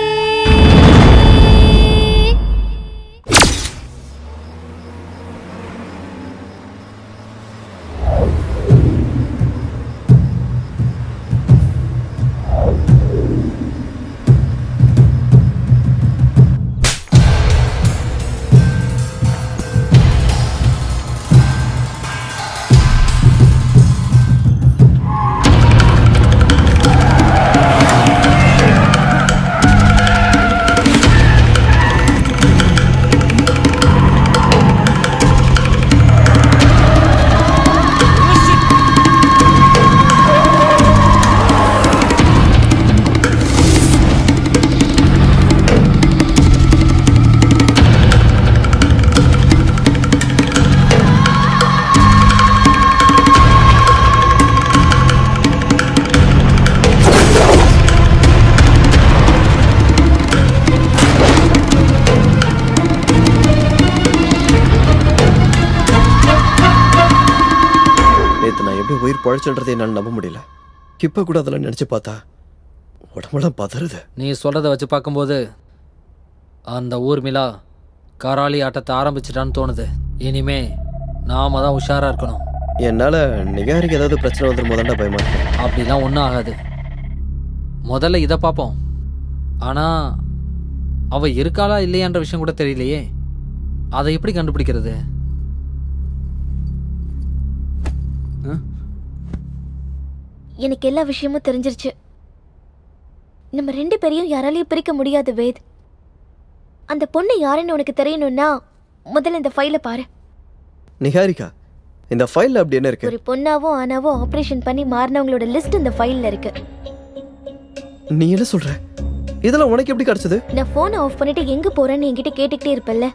பழச்சுன்றதை என்னால் நம்ப முடியல. இப்போ கூட அதெல்லாம் நினச்சி பார்த்தா உடம்பெல்லாம் பதறுது. நீ சொல்கிறத வச்சு பார்க்கும்போது அந்த ஊர்மிளா கராளி ஆட்டத்தை ஆரம்பிச்சிட்டான்னு தோணுது. இனிமே நாம தான் உஷாராக இருக்கணும். என்னால் நிகாரிக்கு ஏதாவது பிரச்சனை வந்துடும் போதாண்டா பயமா இருக்கு. அப்படிலாம் ஒன்றும் ஆகாது. முதல்ல இதை பார்ப்போம். ஆனால் அவள் இருக்காளா இல்லையான்ற விஷயம் கூட தெரியலையே. அதை எப்படி கண்டுபிடிக்கிறது? எனக்கு எல்லா விஷயமும் தெரிஞ்சிருச்சு. நம்ம 2 பேரையும் யாராலையும் பிரிக்க முடியாது வேத். அந்த பொண்ணு யாருன்னு உனக்கு தெரியணும்னா முதல்ல இந்த ஃபைலை பாரு. நிகாரிகா, இந்த ஃபைல்ல அப்படி என்ன இருக்கு? ஒரு பொண்ணாவோ ஆனாவோ ஆபரேஷன் பண்ணி மாறினவங்களோட லிஸ்ட் இந்த ஃபைல்ல இருக்கு. நீ என்ன சொல்ற? இதெல்லாம் உனக்கு எப்படி கிடைச்சது? நான் போனை ஆஃப் பண்ணிட்டு எங்க போறேன்னு என்கிட்ட கேட்டுக்கிட்டே இருப்பல்ல,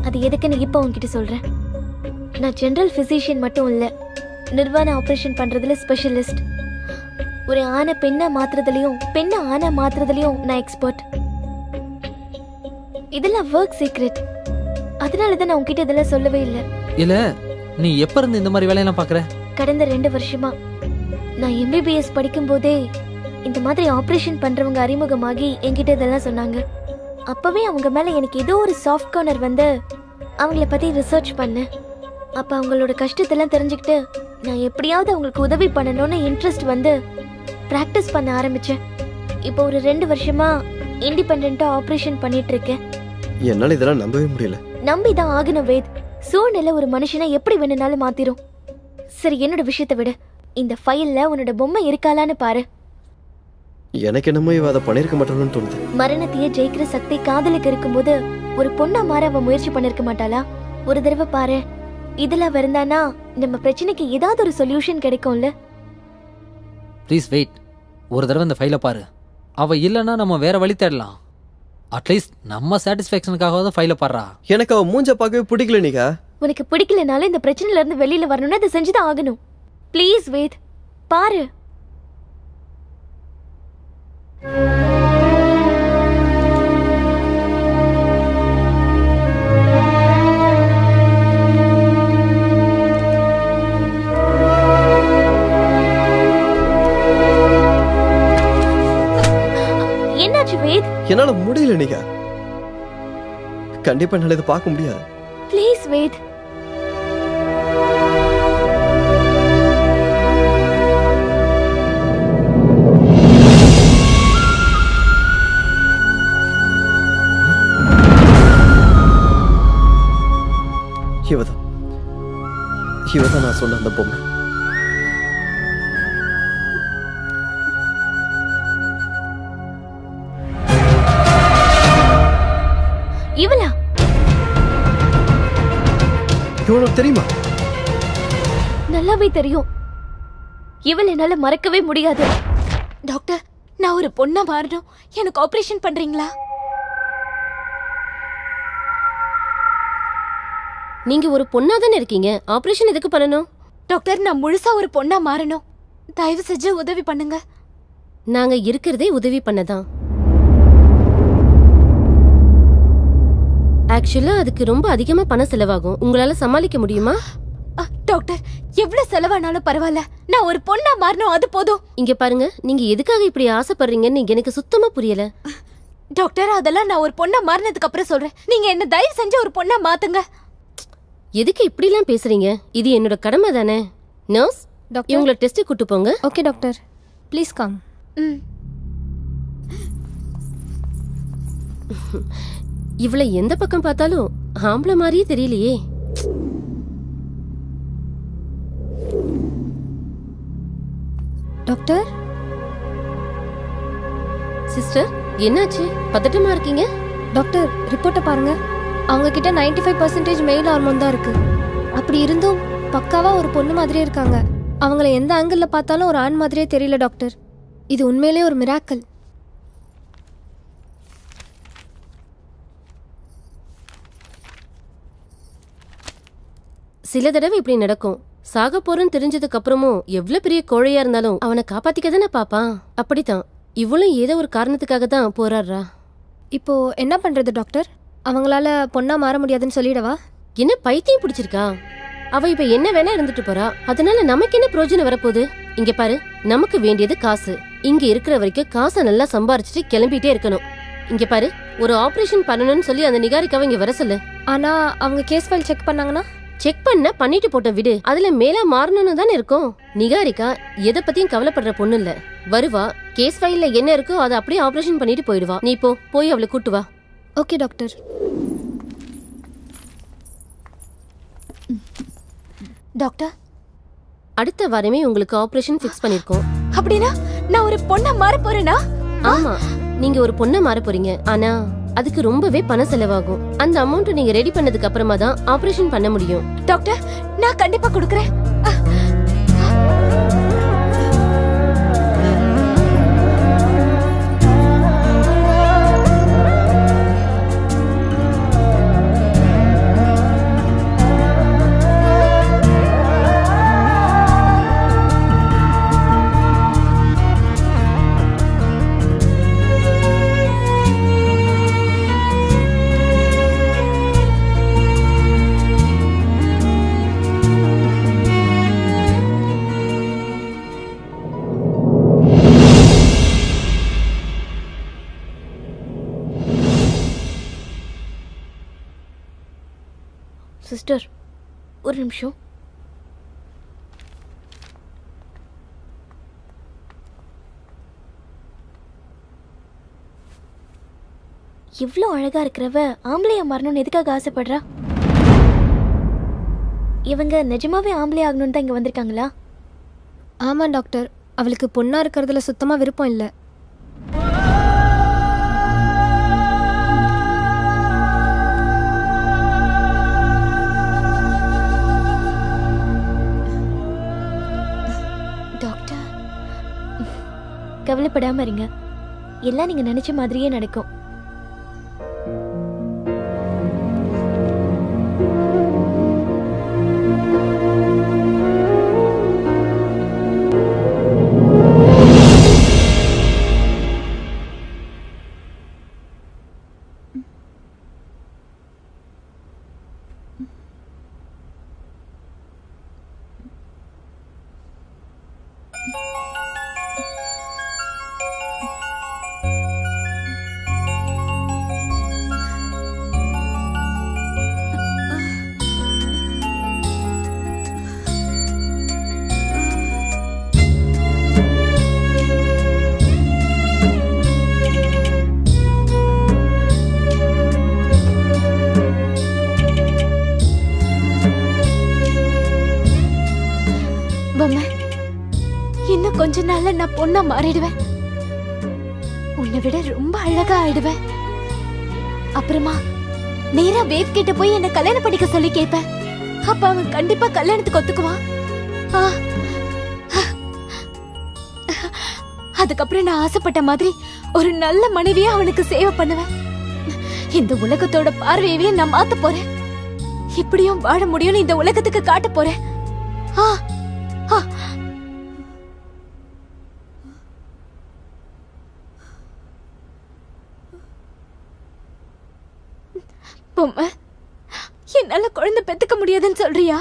அது எதுக்குன்னு இப்போ உன்கிட்ட சொல்றேன். நான் ஜெனரல் பிசிஷியன் மட்டும் இல்ல, நிர்வாண ஆபரேஷன் பண்றதுல ஸ்பெஷலிஸ்ட். ஒரு ஆணை பெண்ணா மாத்துறதுலயும் பெண்ணை ஆணா மாத்துறதுலயும் நான் எக்ஸ்பர்ட். இதெல்லாம் ஒர்க் சீக்ரெட். அதனாலதான் நான் உன்கிட்ட இதெல்லாம் சொல்லவே இல்லை. இல்ல, நீ எப்ப இருந்து இந்த மாதிரி வேலையெல்லாம் பாக்குற? கடந்த 2 வருஷமா. நான் MBBS படிக்கும் போதே இந்த மாதிரி ஆபரேஷன் பண்றவங்க அறிமுகமாகி என்கிட்ட இதெல்லாம் சொன்னாங்க. அப்பவே அவங்க மேல எனக்கு ஏதோ ஒரு சாஃப்ட் கார்னர் வந்து அவங்கள பத்தி ரிசர்ச் பண்ணேன். அப்ப அவங்களோட கஷ்டத்தெல்லாம் தெரிஞ்சுக்கிட்டு நான் எப்படியாவது அவங்களுக்கு உதவி பண்ணணும்னு இன்ட்ரெஸ்ட் வந்து பிராக்டிஸ் பண்ண ஆரம்பிச்சேன். இப்போ ஒரு 2 வருஷமா இண்டிபெண்டா ஆபரேஷன் பண்ணிட்டு இருக்கேன். என்னால இதெல்லாம் நம்பவே முடியல. நம்பிதான் ஆகணும் வேத். சூழ்நிலை ஒரு மனுஷனை எப்படி வேணும்னாலும் மாத்திரும். சரி, என்னோட விஷயத்தை விட இந்த ஃபைல்ல உன்னோட பொம்மை இருக்காளான்னு பாரு. எனக்கு என்னமோ இவ அதை பண்ணிருக்க மாட்டான்னு தோணுது. மரணத்தையே ஜெயிக்கிற சக்தி காதலுக்கு இருக்கும்போது ஒரு பொண்ணா மாற அவ முயற்சி பண்ணிருக்க மாட்டாளா? ஒரு தடவை பாரு. இதெல்லாம் வருந்தானா நம்ம பிரச்சனைக்கு ஏதாவது ஒரு சொல்யூஷன் கிடைக்கும்ல. Please wait. ஒரு தடவை இந்த ஃபைலை பாரு. அவ இல்லைன்னா நம்ம வேற வழி தேடலாம். அட்லீஸ்ட் நம்ம சாட்டிஸ்ஃபேக்ஷனுக்காக தான் ஃபைலை பாடுறா. எனக்கு அவ மூஞ்ச பார்க்கவே பிடிக்கல. நீங்க உனக்கு பிடிக்கலனாலும் இந்த பிரச்சனையில இருந்து வெளியில வரணும்னா அதை செஞ்சுதான் ஆகணும். ப்ளீஸ் வெயிட், பாரு. என்னால முடியல நிகா. கண்டிப்பா என்னால இதை பார்க்க முடியாது. Please wait. இவதான் நான் சொன்ன அந்த பொம்மை. இவளா? இவனுக்கு தெரியுமா? நல்லாவே தெரியும். இவள் என்னால மறக்கவே முடியாது. டாக்டர், நான் ஒரு பொண்ணா மாறணும். எனக்கு ஆபரேஷன் பண்றீங்களா? நீங்க ஒரு பொண்ணா தானே இருக்கீங்க, ஆபரேஷன் எதுக்கு பண்ணணும்? டாக்டர், நான் முழுசா ஒரு பொண்ணா மாறணும். தயவு செஞ்சு உதவி பண்ணுங்க. நாங்க இருக்கிறதே உதவி பண்ணதான். ஆக்சுவலா அதுக்கு ரொம்ப அதிகமா பணம் செலவாகும். உங்களால சமாளிக்க முடியுமா? டாக்டர், எவ்வளவு செலவானாலும் பரவாயில்ல, நான் ஒரு பொண்ணா மாறணும், அது போதும். இங்க பாருங்க, நீங்க எதுக்காக இப்படி ஆசைப்படுறீங்கன்னு எனக்கு சுத்தமா புரியல. டாக்டர், அதெல்லாம் நான் ஒரு பொண்ணா மாறினதுக்கு அப்புறம் சொல்றேன். நீங்க என்ன தயவு செஞ்சு ஒரு பொண்ணா மாத்துங்க. எதுக்கு இப்படிலாம் பேசுறீங்க? இது என்னோட கடமை தானே. நர்ஸ், இவங்களை டெஸ்ட் கூட்டு போங்க. Okay doctor, please come. இவளை எந்த பக்கம் பார்த்தாலும் ஆம்பளை மாதிரியே தெரியலையே. டாக்டர். சிஸ்டர், என்னாச்சு? பதட்டமா இருக்கீங்க? டாக்டர், ரிப்போர்ட்டை பாருங்க. அவங்க கிட்ட 95% மெயில் ஹார்மோன் தான் இருக்கு. அப்படி இருந்தும் பக்காவா ஒரு பொண்ணு மாதிரியே இருக்காங்க. அவங்கள எந்த ஆங்கிள் பார்த்தாலும் ஒரு ஆண் மாதிரியே தெரியல டாக்டர். இது உண்மையிலே ஒரு மிராக்கல். சில தடவை இப்படி நடக்கும். சாக போறன்னு தெரிஞ்சதுக்கு அப்புறமும் எவ்வளவு பெரிய கோழையா இருந்தாலும் அவனை காப்பாத்திக்க தானே பாப்பான். அப்படித்தான் இவளும் ஏதோ ஒரு காரணத்துக்காக தான் போராடுறா. இப்போ என்ன பண்றது டாக்டர்? அவங்களால பொண்ணா மாற முடியாதுன்னு சொல்லிடவா? என்ன பைத்தியம் பிடிச்சிருக்கா? அவ இப்ப என்ன வேணா இருந்துட்டு போறா. அதனால நமக்கு என்ன பிரயோஜனம் வரப்போகுது? இங்க பாரு, நமக்கு வேண்டியது காசு. இங்க இருக்கிற வரைக்கும் காசை நல்லா சம்பாரிச்சுட்டு கிளம்பிட்டே இருக்கணும். இங்க பாரு, ஒரு ஆபரேஷன் பண்ணணும்னு சொல்லி அந்த நிகாரிக்காவை இங்க வர சொல்லு. ஆனா அவங்க கேஸ் ஃபைல் செக் பண்ணாங்கன்னா? செக் பண்ண பண்ணிட்டு போட்ட விடு. அதுல மேலா மாறணும்னு தானே இருக்கும். நிகாரிகா எதை பத்தியும் கவலைப்படுற பொண்ணு இல்ல. வருவா, கேஸ் ஃபைல்ல என்ன இருக்கோ அதை அப்படியே ஆபரேஷன் பண்ணிட்டு போயிடுவா. நீ போய் அவளை கூட்டு வா. Okay doctor. டாக்டர், அடுத்த வாரமே உங்களுக்கு ஆபரேஷன் ஃபிக்ஸ் பண்ணிருக்கோம். அப்படினா நான் ஒரு பொண்ணா மாற போறேனா? ஆமா, நீங்க ஒரு பொண்ணா மாற போறீங்க. ஆனா அதுக்கு ரொம்பவே பணம் செலவாகும். அந்த அமௌண்ட் நீங்க ரெடி பண்ணதுக்கு அப்புறமா தான் ஆபரேஷன் பண்ண முடியும். டாக்டர், நான் கண்டிப்பா கொடுக்கறேன். சிஸ்டர், ஒரு நிமிஷம். இவ்ளோ அழகா இருக்கிறவ ஆம்பளையா மாறணும்னு எதுக்காக ஆசைப்படுறா? இவங்க நிஜமாவே ஆம்பளை ஆகணும்னு தான் இங்க வந்திருக்காங்களா? ஆமா டாக்டர், அவளுக்கு பொண்ணா இருக்கிறதுல சுத்தமா விருப்பம் இல்லை. கவலைப்படாம இருங்க, எல்லாம் நீங்க நினைச்ச மாதிரியே நடக்கும். நாள்ல நான் பொண்ணா மாறிடுவேன். உன்னை விட ரொம்ப அழகா ஆயிடுவேன். அப்புறமா நேரா வேத் கிட்ட போய் என்ன கல்யாணம் பண்ணிக்க சொல்லி கேட்பேன். அப்ப அவன் கண்டிப்பா கல்யாணத்துக்கு ஒத்துக்குவான். அதுக்கப்புறம் நான் ஆசைப்பட்ட மாதிரி ஒரு நல்ல மனைவியா அவனுக்கு சேவை பண்ணுவேன். இந்த உலகத்தோட பார்வையவே நான் மாத்த போறேன். இப்படியும் வாழ முடியும்னு இந்த உலகத்துக்கு காட்ட போறேன். பொம்மை, என்னால குழந்தை பெத்துக்க முடியாதுன்னு சொல்றியா?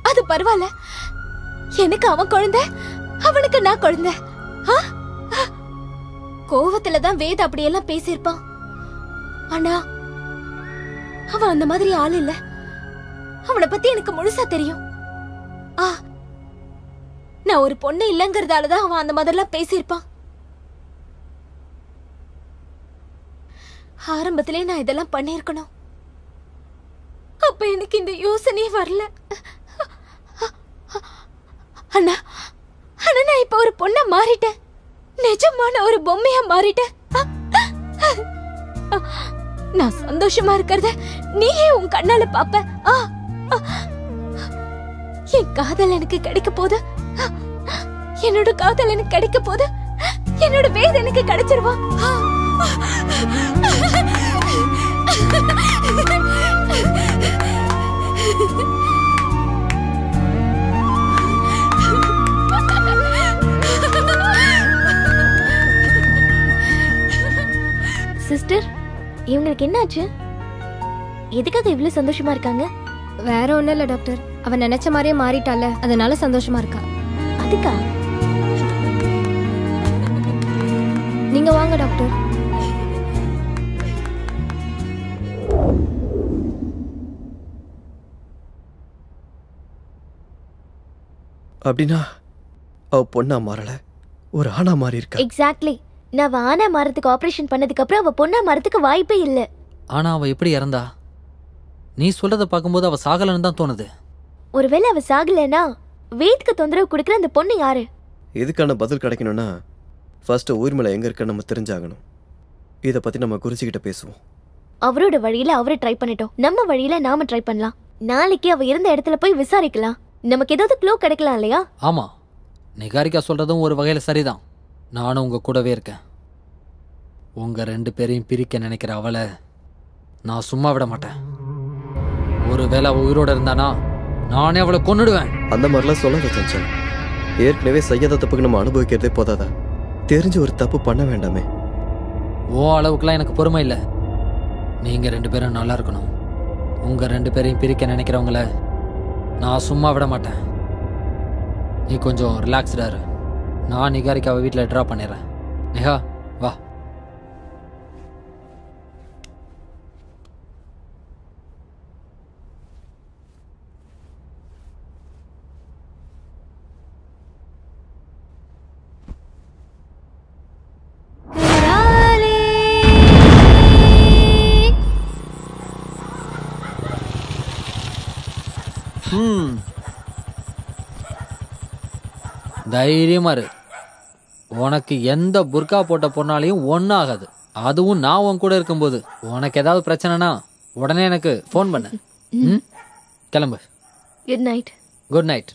அது பரவாயில்ல, எனக்கு அவன் குழந்தை, அவனுக்கு நான் குழந்தை. கோவத்துலதான் வேத அப்படியெல்லாம் பேசியிருப்பான். ஆனா அவன் அந்த மாதிரி ஆள் இல்ல. அவனை பத்தி எனக்கு முழுசா தெரியும். நான் ஒரு பொண்ணு இல்லங்கிறதாலதான் அவன் அந்த மாதிரிலாம் பேசியிருப்பான். ஆரம்பத்திலே நான் இதெல்லாம் பண்ணிருக்கணும். அப்ப எனக்கு இந்த யோசனையே வரல. அண்ணா, ஆனா நான் இப்ப ஒரு பொண்ணா மாறிட்டேன். நிஜமான ஒரு பொம்மையா மாறிட்டேன். நான் சந்தோஷமா இருக்கிறத நீயே உன் கண்ணால பாப்ப. என் காதல் எனக்கு கிடைக்க போது. என்னோட காதல் எனக்கு கிடைக்க போது. என்னோட வேத எனக்கு கிடைச்சிருவா. சிஸ்டர், இவங்களுக்கு என்னாச்சு? எதுக்காக இவ்வளவு சந்தோஷமா இருக்காங்க? வேற ஒண்ணும் இல்ல டாக்டர், அவன் நினைச்ச மாதிரியே மாறிட்டால, அதனால சந்தோஷமா இருக்கா. அதுக்கா? நீங்க வாங்க டாக்டர். அப்படின்னா அவ பொண்ணா மாறல, ஒரு ஆணா மாறி இருக்கா. எக்ஸாக்ட்லி. நான் ஆனா மாறதுக்கு ஆபரேஷன் பண்ணதுக்கு அப்புறம் அவ பொண்ணா மாறதுக்கு வாய்ப்பே இல்ல. ஆனா அவ எப்படி இறந்தா? நீ சொல்றத பாக்கும்போது அவ சாகலன்னு தான் தோணுது. ஒருவேளை அவ சாகலனா வேத்க்கு தொந்தரவு கொடுக்குற அந்த பொண்ணு யாரு? இதுக்கான பதில் கிடைக்கணும்னா ஃபர்ஸ்ட் ஊர்மலை எங்க இருக்க நம்ம தெரிஞ்சாகணும். இத பத்தி நம்ம குருஜிகிட்ட பேசுவோம். அவரோட வழியில அவரை ட்ரை பண்ணிட்டோம், நம்ம வழியில நாம ட்ரை பண்ணலாம். நாளைக்கு அவ இருந்த இடத்துல போய் விசாரிக்கலாம். நமக்கு ஏதாவது க்ளூ கிடைக்கலாம் இல்லையா? ஆமா, நிகாரிகா சொல்றதும் ஒரு வகையில சரிதான். நானும் உங்க கூடவே இருக்கேன். உங்க 2 பேரையும் பிரிக்க நினைக்கிற அவளை நான் சும்மா விட மாட்டேன். ஒருவேளை அவ உயிரோட இருந்தானா நானே அவளை கொன்னுடுவேன். அந்த மாதிரிலாம் சொல்லாத சஞ்சல். ஏற்கனவே செய்யாத தப்புக்கு நம்ம அனுபவிக்கிறதே போதாதா? தெரிஞ்சு ஒரு தப்பு பண்ண வேண்டாமே. ஓ அளவுக்குலாம் எனக்கு பொறுமை இல்லை. நீங்க 2 பேரும் நல்லா இருக்கணும். உங்க 2 பேரையும் பிரிக்க நினைக்கிறவங்கள நான் சும்மா விட மாட்டேன். நீ கொஞ்சம் ரிலாக்ஸ்டா இரு. நான் நிகாரிக்காவை வீட்டில் ட்ராப் பண்ணிடுறேன். நிகா வா. தைரியமா இரு. உனக்கு எந்த புர்கா போட்ட பொண்ணாலையும் ஒன்றும் ஆகாது. அதுவும் நான் உன் கூட இருக்கும்போது. உனக்கு ஏதாவது பிரச்சனைனா உடனே எனக்கு ஃபோன் பண்ணு. கிளம்பு. Good night. Good night.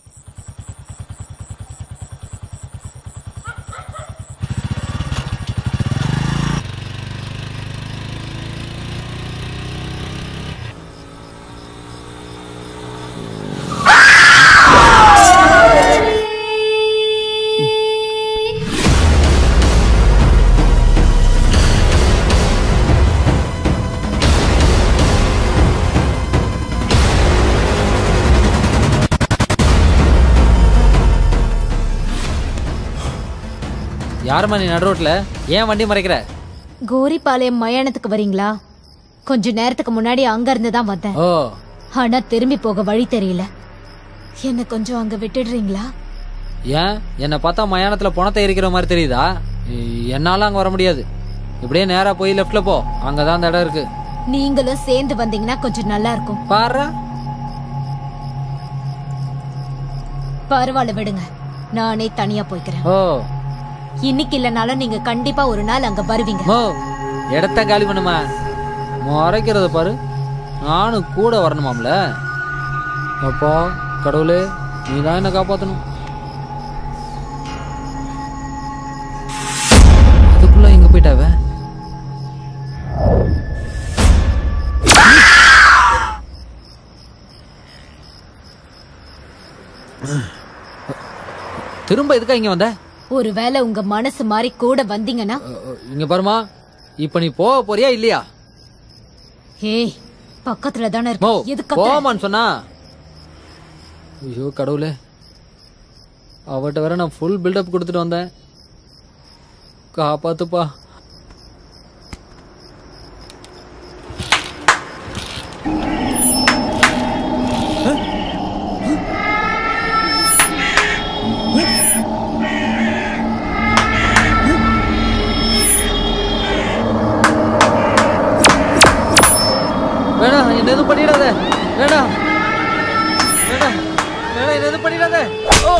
யாருமா நீ நடு ரோட்ல? ஏன் வண்டி மறைக்கிற? கோரிப்பாளையம் மயானத்துக்கு வரீங்களா? கொஞ்ச நேரத்துக்கு முன்னாடி அங்க இருந்து தான் வந்தேன். ஓ. ஆனா திரும்பி போக வழி தெரியல. என்ன கொஞ்சம் அங்க விட்டுடுறீங்களா? ஏன் என்ன பார்த்தா மயானத்துல பணத்தை எரிக்கிற மாதிரி தெரியுதா? என்னால அங்க வர முடியாது. இப்படியே நேரா போய் லெஃப்ட்ல போ, அங்கதான் அந்த இடம் இருக்கு. நீங்களும் சேர்ந்து வந்தீங்கன்னா கொஞ்சம் நல்லா இருக்கும். பாரு. பரவாயில்ல விடுங்க. நானே தனியா போய்க்கிறேன். ஓ இன்னைக்கு இல்லனாலும் நீங்க கண்டிப்பா ஒரு நாள் அங்க வருவீங்க. மோ இடத்த காலி பண்ணுமா, மறைக்கிறத பாரு. நானும் கூட வரணுமாம்ல. அப்பா கடவுளே, நீ தான் என்ன காப்பாற்றணும். அதுக்குள்ள எங்க போயிட்டாவ? திரும்ப எதுக்கா இங்க வந்த? ஒருவேளை உங்க மனசு மாறி கூட வந்தீங்கன்னா இங்க பாருமா, இப்ப நீ போக போறியா இல்லையா? ஏய், பக்கத்துல தானே இருக்கு, எதுக்கு போமான்னு சொன்னா? ஐயோ கடவுளே, அவட்ட வேற நான் ஃபுல் பில்டப் கொடுத்துட்டு வந்தேன். காப்பாத்துப்பா. வேணா என்ன எதுவும் பண்ணிடாத. வேணா வேணா வேணா என்ன எதுவும் பண்ணிடாத. ஓ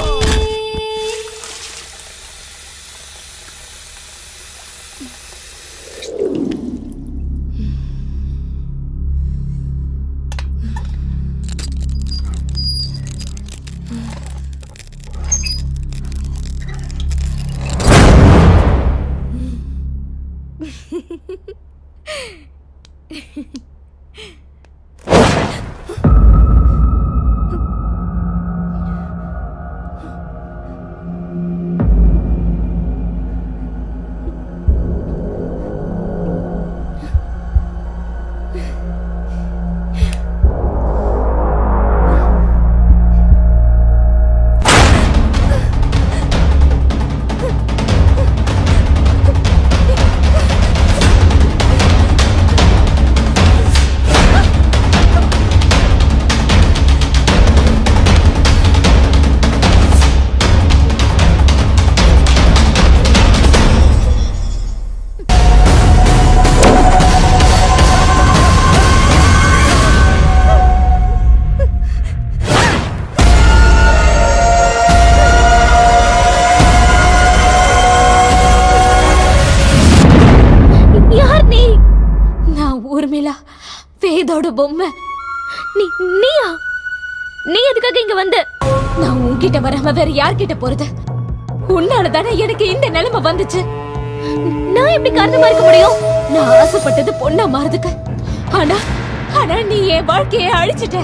பொம்மை. நீயா? நீ எதுக்காக இங்க வந்த? நான் உன்கிட்ட வராம வேற யார்கிட்ட போறது? உன்னாலதானே எனக்கு இந்த நிலைமை வந்துச்சு. நான் எப்படி காரணமா இருக்க முடியும்? நான் ஆசைப்பட்டது பொண்ணா மாறதுக்கு. ஆனா நீ என் வாழ்க்கையை அழிச்சிட்ட.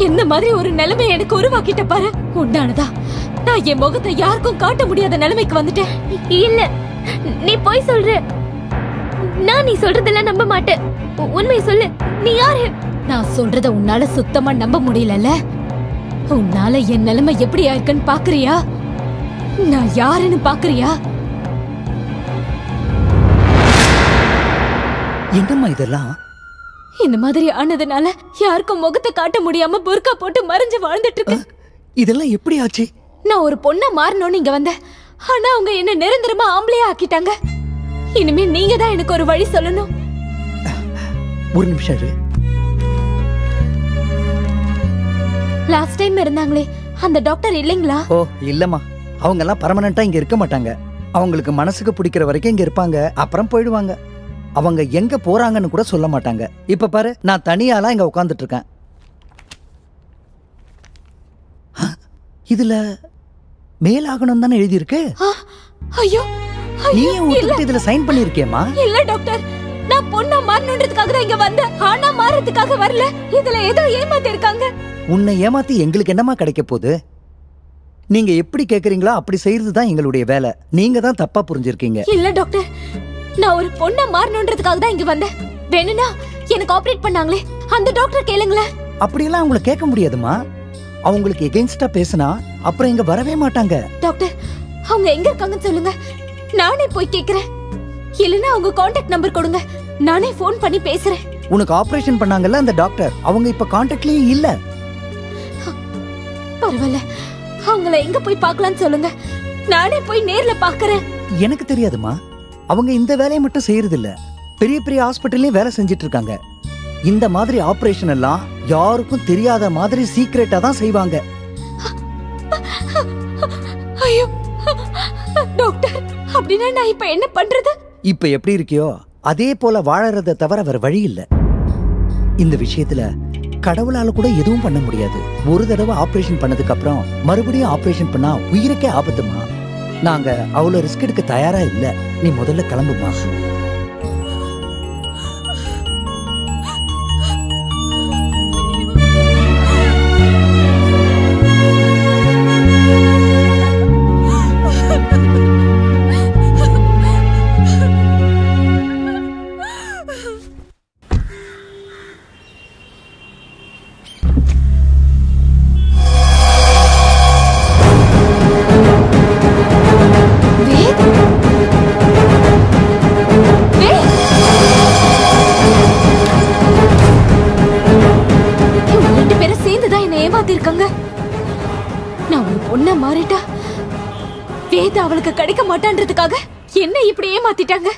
என்ன மாதிரி ஒரு நிலைமை எனக்கு உருவாக்கிட்ட பாரு. உன்னானதா நான் என் முகத்தை யாருக்கும் காட்ட முடியாத நிலைமைக்கு வந்துட்டேன். இல்ல, நீ போய் சொல்ற. நான் நீ சொல்றதெல்லாம் நம்ப மாட்டேன். உண்மையை சொல்லு, நீ யாரு? நான் சொல்றத உன்னால சுத்தமா நம்ப முடியலல்ல. உன்னால என் நிலைமை எப்படி ஆயிருக்குன்னு பாக்குறியா? நான் யாருன்னு பாக்குறியா? என்னம்மா இதெல்லாம்? இந்த மாதிரி ஆனதுனால யாருக்கும் முகத்தை காட்ட முடியாம புர்கா போட்டு மறைஞ்சு வாழ்ந்துட்டு இருக்கு. இதெல்லாம் எப்படி ஆச்சு? நான் ஒரு பொண்ணா மாறணும்னு இங்க வந்தேன். ஆனா அவங்க என்ன நிரந்தரமா ஆம்பளையா ஆக்கிட்டாங்க. இனிமே நீங்க தான் எனக்கு ஒரு வழி சொல்லணும். ஒரு நிமிஷம் இரு. லாஸ்ட் டைம் இருந்தாங்களே அந்த டாக்டர் இல்லைங்களா? ஓ இல்லம்மா, அவங்க எல்லாம் பர்மனண்டா இங்க இருக்க மாட்டாங்க. அவங்களுக்கு மனசுக்கு பிடிக்கிற வரைக்கும் இங்க இருப்பாங்க, அப்புறம் போயிடுவாங்க. அவங்க எங்க போறாங்கன்னு கூட சொல்ல மாட்டாங்க. இப்ப பாரு, நான் தனியாலாம் இங்க உட்கார்ந்துட்டு இருக்கேன். இதுல மேலாகணும் தானே எழுதி இருக்கு. ஐயோ, நீ இதுல சைன் பண்ணிருக்கேமா? இல்ல டாக்டர், நான் பொண்ணா மாறணும்ன்றதுக்காக தான் இங்க வந்தேன். ஆனா மாறதுக்காக வரல. இதுல ஏதோ ஏமாத்தி இருக்காங்க. உன்னை ஏமாத்தி எங்களுக்கு என்னமா கிடைக்க போகுது? நீங்க எப்படி கேக்குறீங்களோ அப்படி செய்யறது தான் எங்களுடைய வேலை. நீங்க தான் தப்பா புரிஞ்சிருக்கீங்க. இல்ல டாக்டர், நான் ஒரு பொண்ணா மாறணும்ன்றதுக்காக தான் இங்க வந்தேன். வேணும்னா எனக்கு ஆபரேட் பண்ணாங்களே அந்த டாக்டர் கேளுங்களேன். அப்படியெல்லாம் அவங்களை கேட்க முடியாதுமா. அவங்களுக்கு எகெயின்ஸ்டா பேசினா அப்புறம் இங்க வரவே மாட்டாங்க. டாக்டர், அவங்க எங்க இருக்காங்கன்னு சொல்லுங்க, நானே போய் கேக்குறேன். இல்லனா அவங்க கான்டாக்ட் நம்பர் கொடுங்க, நானே போன் பண்ணி பேசுறேன். உனக்கு ஆபரேஷன் பண்ணாங்கல்ல அந்த டாக்டர், அவங்க இப்ப கான்டாக்ட்லயே இல்ல. பரவாயில்ல, அவங்கள எங்க போய் பார்க்கலாம்னு சொல்லுங்க, நானே போய் நேர்ல பாக்குறேன். எனக்கு தெரியாதுமா, அவங்க இந்த வேலையை மட்டும் செய்யறது இல்ல, பெரிய பெரிய ஹாஸ்பிட்டல்லயும் வேலை செஞ்சிட்டு இருக்காங்க. இந்த மாதிரி ஆபரேஷன் எல்லாம் யாருக்கும் தெரியாத மாதிரி சீக்ரெட்டா தான் செய்வாங்க. ஐயோ, அப்படின்னா நான் இப்ப என்ன பண்றது? இப்ப எப்படி இருக்கியோ அதே போல வாழறத தவிர வேற வழி இல்ல. இந்த விஷயத்துல கடவுளால கூட எதுவும் பண்ண முடியாது. ஒரு தடவை ஆபரேஷன் பண்ணதுக்கு அப்புறம் மறுபடியும் ஆபரேஷன் பண்ணா உயிருக்கே ஆபத்துமா. நாங்க அவ்வளவு ரிஸ்க் எடுக்க தயாரா இல்ல. நீ முதல்ல கிளம்புமா. நான் ஒரு பொண்ண மாறிட்டா வேத அவளுக்கு கிடைக்க மாட்டான்றதுக்காக என்ன இப்படி ஏமாத்திட்டாங்க.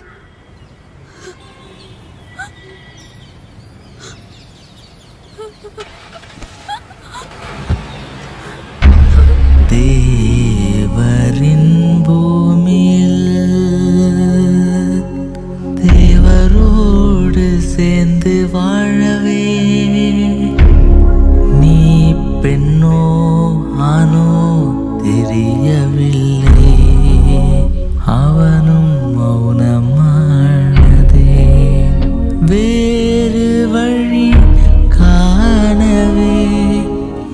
தேவரின் பூமியில் தேவரோடு சேர்ந்து வாழவே நீ பெண்ணோ ஆனோ தெரியவில்லை. அவனும் மௌனமானதே. வேறு வழி காணவே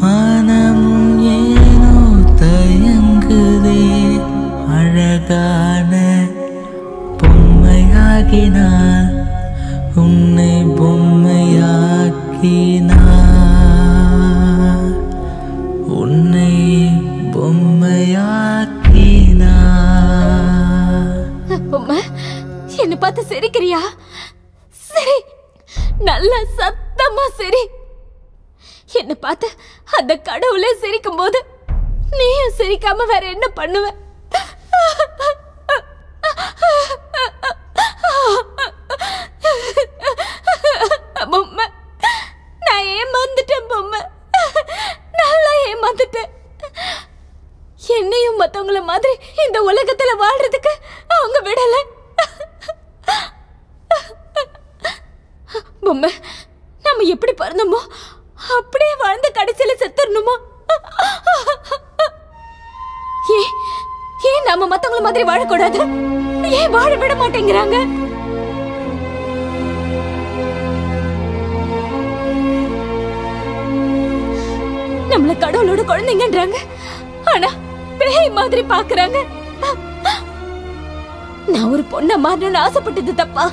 மனமும் ஏனோ தயங்குதே. அழகான பொம்மையாகினாள் உன்னை பொம்மையாக்கினாள். உன்னை பொம்மையாக்கினாள். என்ன பார்த்து சிரிக்கிறியா? சரி, நல்ல சத்தமா சரி. என்ன பார்த்து அந்த கடவுளே சிரிக்கும் போது நீயும் சிரிக்காம வேற என்ன பண்ணுவ? பொம்மை, நான் ஏமாந்துட்டேன் பொம்மை, நல்லா ஏமாந்துட்டேன். என்னையும் மத்தவங்கள மாதிரி இந்த உலகத்துல வாழ்றதுக்கு அவங்க விடல. பொம்மை, நம்ம எப்படி பிறந்தோமோ அப்படியே வாழ்ந்து கடைசியில செத்துறணுமா? ஏன் நாம மத்தவங்கள மாதிரி வாழக்கூடாது? ஏன் வாழ விட மாட்டேங்கிறாங்க? நம்மள கடவுளோட குழந்தைங்கன்றாங்க, ஆனா பேய் மாதிரி பாக்குறாங்க. நான் ஒரு பொண்ண மாறணும்னு ஆசைப்பட்டது தப்பா?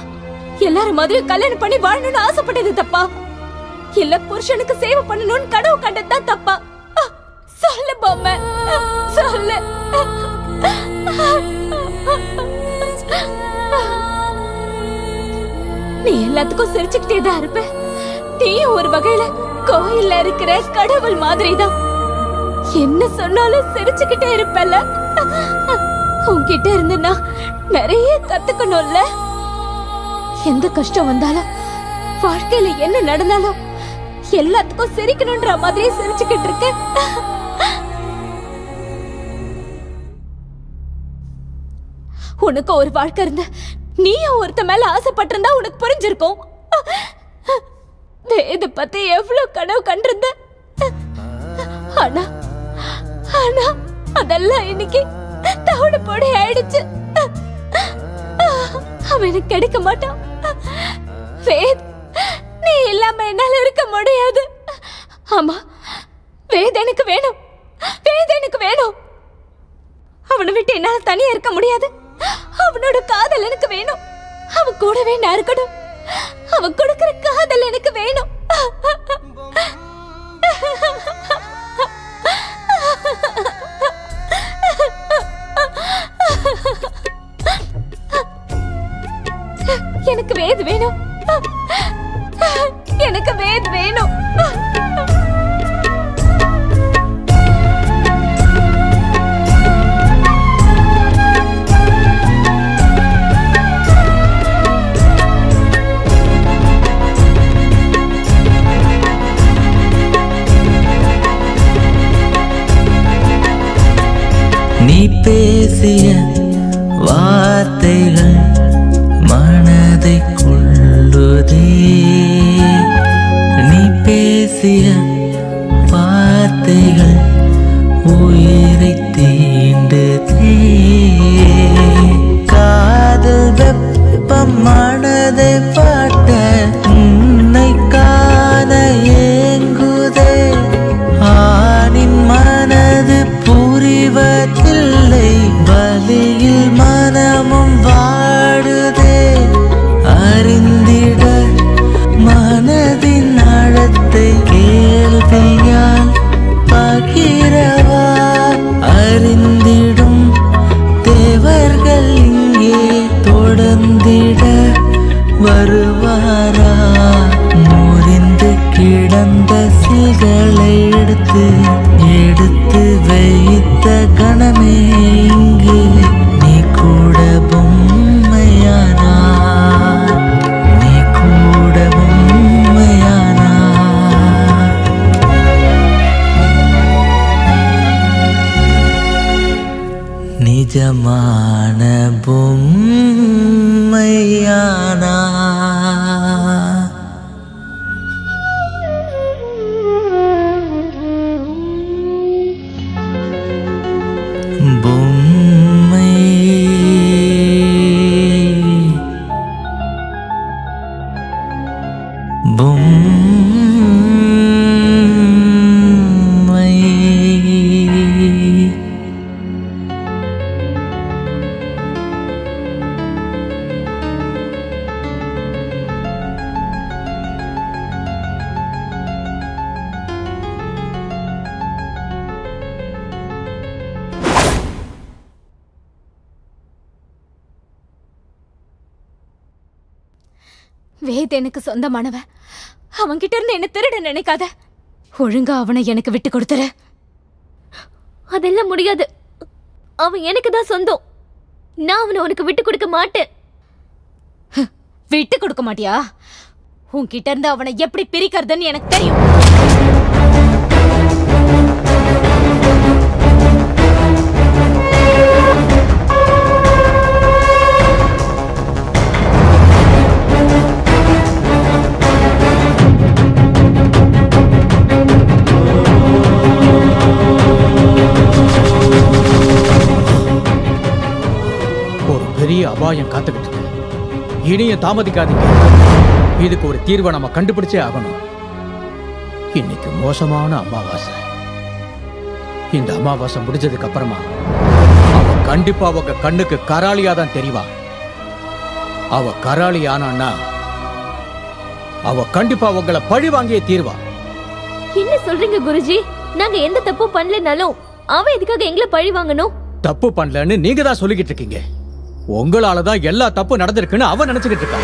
எல்லாரும் மாதிரியும் கல்யாணம் பண்ணி வாழணும்னு ஆசைப்பட்டது தப்பா? இல்ல புருஷனுக்கு சேவை பண்ணணும்னு கனவு கண்டதுதான் தப்பா? சொல்லு பொம்மை, சொல்லு. நீ எல்லாத்துக்கும் சிரிச்சுக்கிட்டே தான் இருப்ப. நீயும் ஒரு வகையில கோயில்ல இருக்கிற கடவுள் மாதிரிதான். என்ன சொன்னாலும் சிரிச்சுக்கிட்டே இருப்பல. உன்கிட்ட இருந்து நான் நிறைய கத்துக்கணும்ல. எந்த கஷ்டம் வந்தாலும் வாழ்க்கையில என்ன நடந்தாலும் எல்லாத்துக்கும் சிரிக்கணும்ன்ற மாதிரியே சிரிச்சுக்கிட்டு இருக்க. உனக்கு ஒரு வாழ்க்கை இருந்த நீயும் ஒருத்த மேல ஆசைப்பட்டிருந்தா உனக்கு புரிஞ்சிருக்கும். இத பத்தி எவ்வளவு கனவு கண்டிருந்த, ஆனா அதெல்லாம் இன்னைக்கு தவிட பொடி ஆயிடுச்சு. அவன் எனக்கு கிடைக்க மாட்டான். வேத், நீ இல்லாம என்னால இருக்க முடியாது. ஆமா, வேத் எனக்கு வேணும், வேத் எனக்கு வேணும். அவனை விட்டு என்னால தனியா இருக்க முடியாது. அவனோட காதல் எனக்கு வேணும். அவன் கூடவே நான் இருக்கணும். அவன் கொடுக்கிற காதல் எனக்கு வேணும். எனக்கு வேத் வேணும், எனக்கு வேத் வேணும். நீ பேசிய வேத் எனக்கு சொந்தமானவன். அவன்கிட்ட இருந்து என்ன திருட நினைக்காத. ஒழுங்கா அவனை எனக்கு விட்டு கொடுத்துரு. அதெல்லாம் முடியாது. அவன் எனக்கு தான் சொந்தம். நான் அவனை உனக்கு விட்டு கொடுக்க மாட்டேன். விட்டு கொடுக்க மாட்டியா? உன்கிட்ட இருந்து அவனை எப்படி பிரிக்கிறதுன்னு எனக்கு தெரியும். பெரிய அபாயம் காத்துக்கிட்டு இருக்கு. இனியும் தாமதிக்காதீங்க. இதுக்கு ஒரு தீர்வை நம்ம கண்டுபிடிச்சே ஆகணும். இன்னைக்கு மோசமான அமாவாசை. இந்த அமாவாசை முடிஞ்சதுக்கு அப்புறமா அவ கண்டிப்பா உங்க கண்ணுக்கு கராளியா தான் தெரிவா. அவ கராளி ஆனான்னா அவ கண்டிப்பா உங்களை பழி வாங்கியே தீர்வா. என்ன சொல்றீங்க குருஜி? நாங்க எந்த தப்பும் பண்ணலனாலும் அவ எதுக்காக எங்களை பழி வாங்கணும்? தப்பு பண்ணலன்னு நீங்க தான் சொல்லிக்கிட்டு இருக்கீங்க. உங்களாலதான் எல்லா தப்பு நடந்திருக்குன்னு அவ நினைச்சுக்கிட்டு இருக்கா.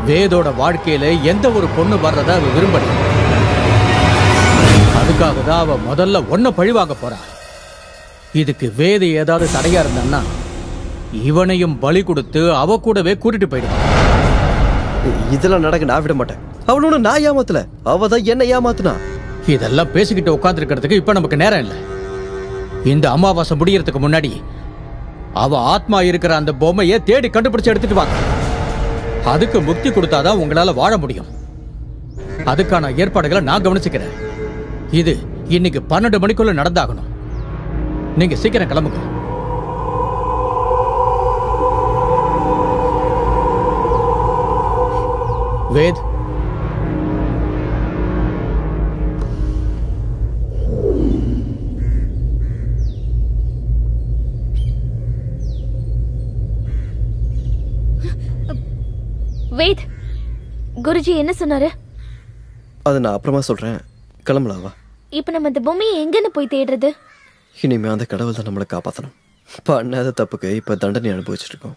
வேதோட வாழ்க்கையில எந்த ஒரு பொண்ணு வர்றத அவ விரும்பல. அதுக்காக தான் அவ முதல்ல ஒன்ன பழிவாங்க போறா. இதுக்கு வேத ஏதாவது தடையா இருந்தான்னா இவனையும் பலி கொடுத்து அவ கூடவே கூட்டிட்டு போயிடுவான். இதெல்லாம் நடக்க நான் விட மாட்டேன். அவளோட நான் ஏமாத்தல, அவ தான் என்ன ஏமாத்துனா. இதெல்லாம் பேசிக்கிட்டு உட்கார்ந்து இருக்கிறதுக்கு இப்ப நமக்கு நேரம் இல்லை. இந்த அமாவாசை முடியறதுக்கு முன்னாடி அவ ஆத்மா இருக்கிற அந்த பொம்மையை தேடி கண்டுபிடிச்சு எடுத்துட்டு வாங்க. அதுக்கு முக்தி கொடுத்தாதான் உங்களால வாழ முடியும். அதுக்கான ஏற்பாடுகளை நான் கவனிச்சுக்கிறேன். இது இன்னைக்கு 12 மணிக்குள்ள நடந்தாகணும். நீங்க சீக்கிரம் கிளம்புங்க. வேத், வேத், குருஜி என்ன சொன்னாரு? அதை நான் அப்புறமா சொல்றேன். கிளம்பலாவா? இப்ப நம்ம இந்த பொம்மையை எங்கன்னு போய் தேடுறது? இனிமே அந்த கடவுள் தான் நம்மளை காப்பாற்றணும். பண்ணாத தப்புக்கு இப்போ தண்டனை அனுபவிச்சுட்டு இருக்கோம்.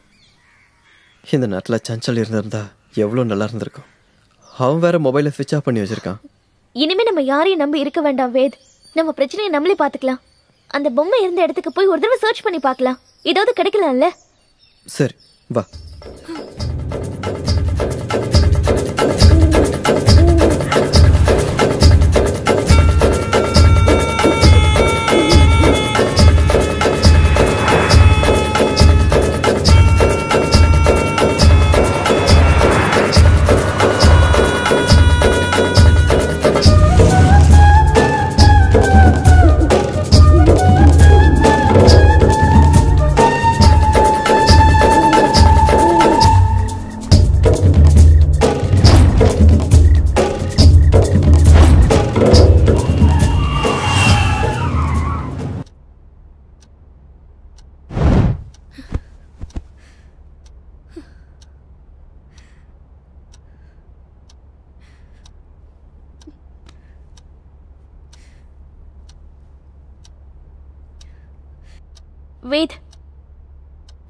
இந்த நேரத்தில் சஞ்சல் இருந்திருந்தா எவ்வளோ நல்லா இருந்திருக்கும். அவன் வேற மொபைலை ஸ்விட்ச் ஆஃப் பண்ணி வச்சிருக்கான். இனிமே நம்ம யாரையும் நம்பி இருக்க வேண்டாம் வேத். நம்ம பிரச்சனையை நம்மளே பார்த்துக்கலாம். அந்த பொம்மை இருந்த இடத்துக்கு போய் ஒரு தடவை சர்ச் பண்ணி பார்க்கலாம். ஏதாவது கிடைக்கலாம்ல? சரி வா. வேத்,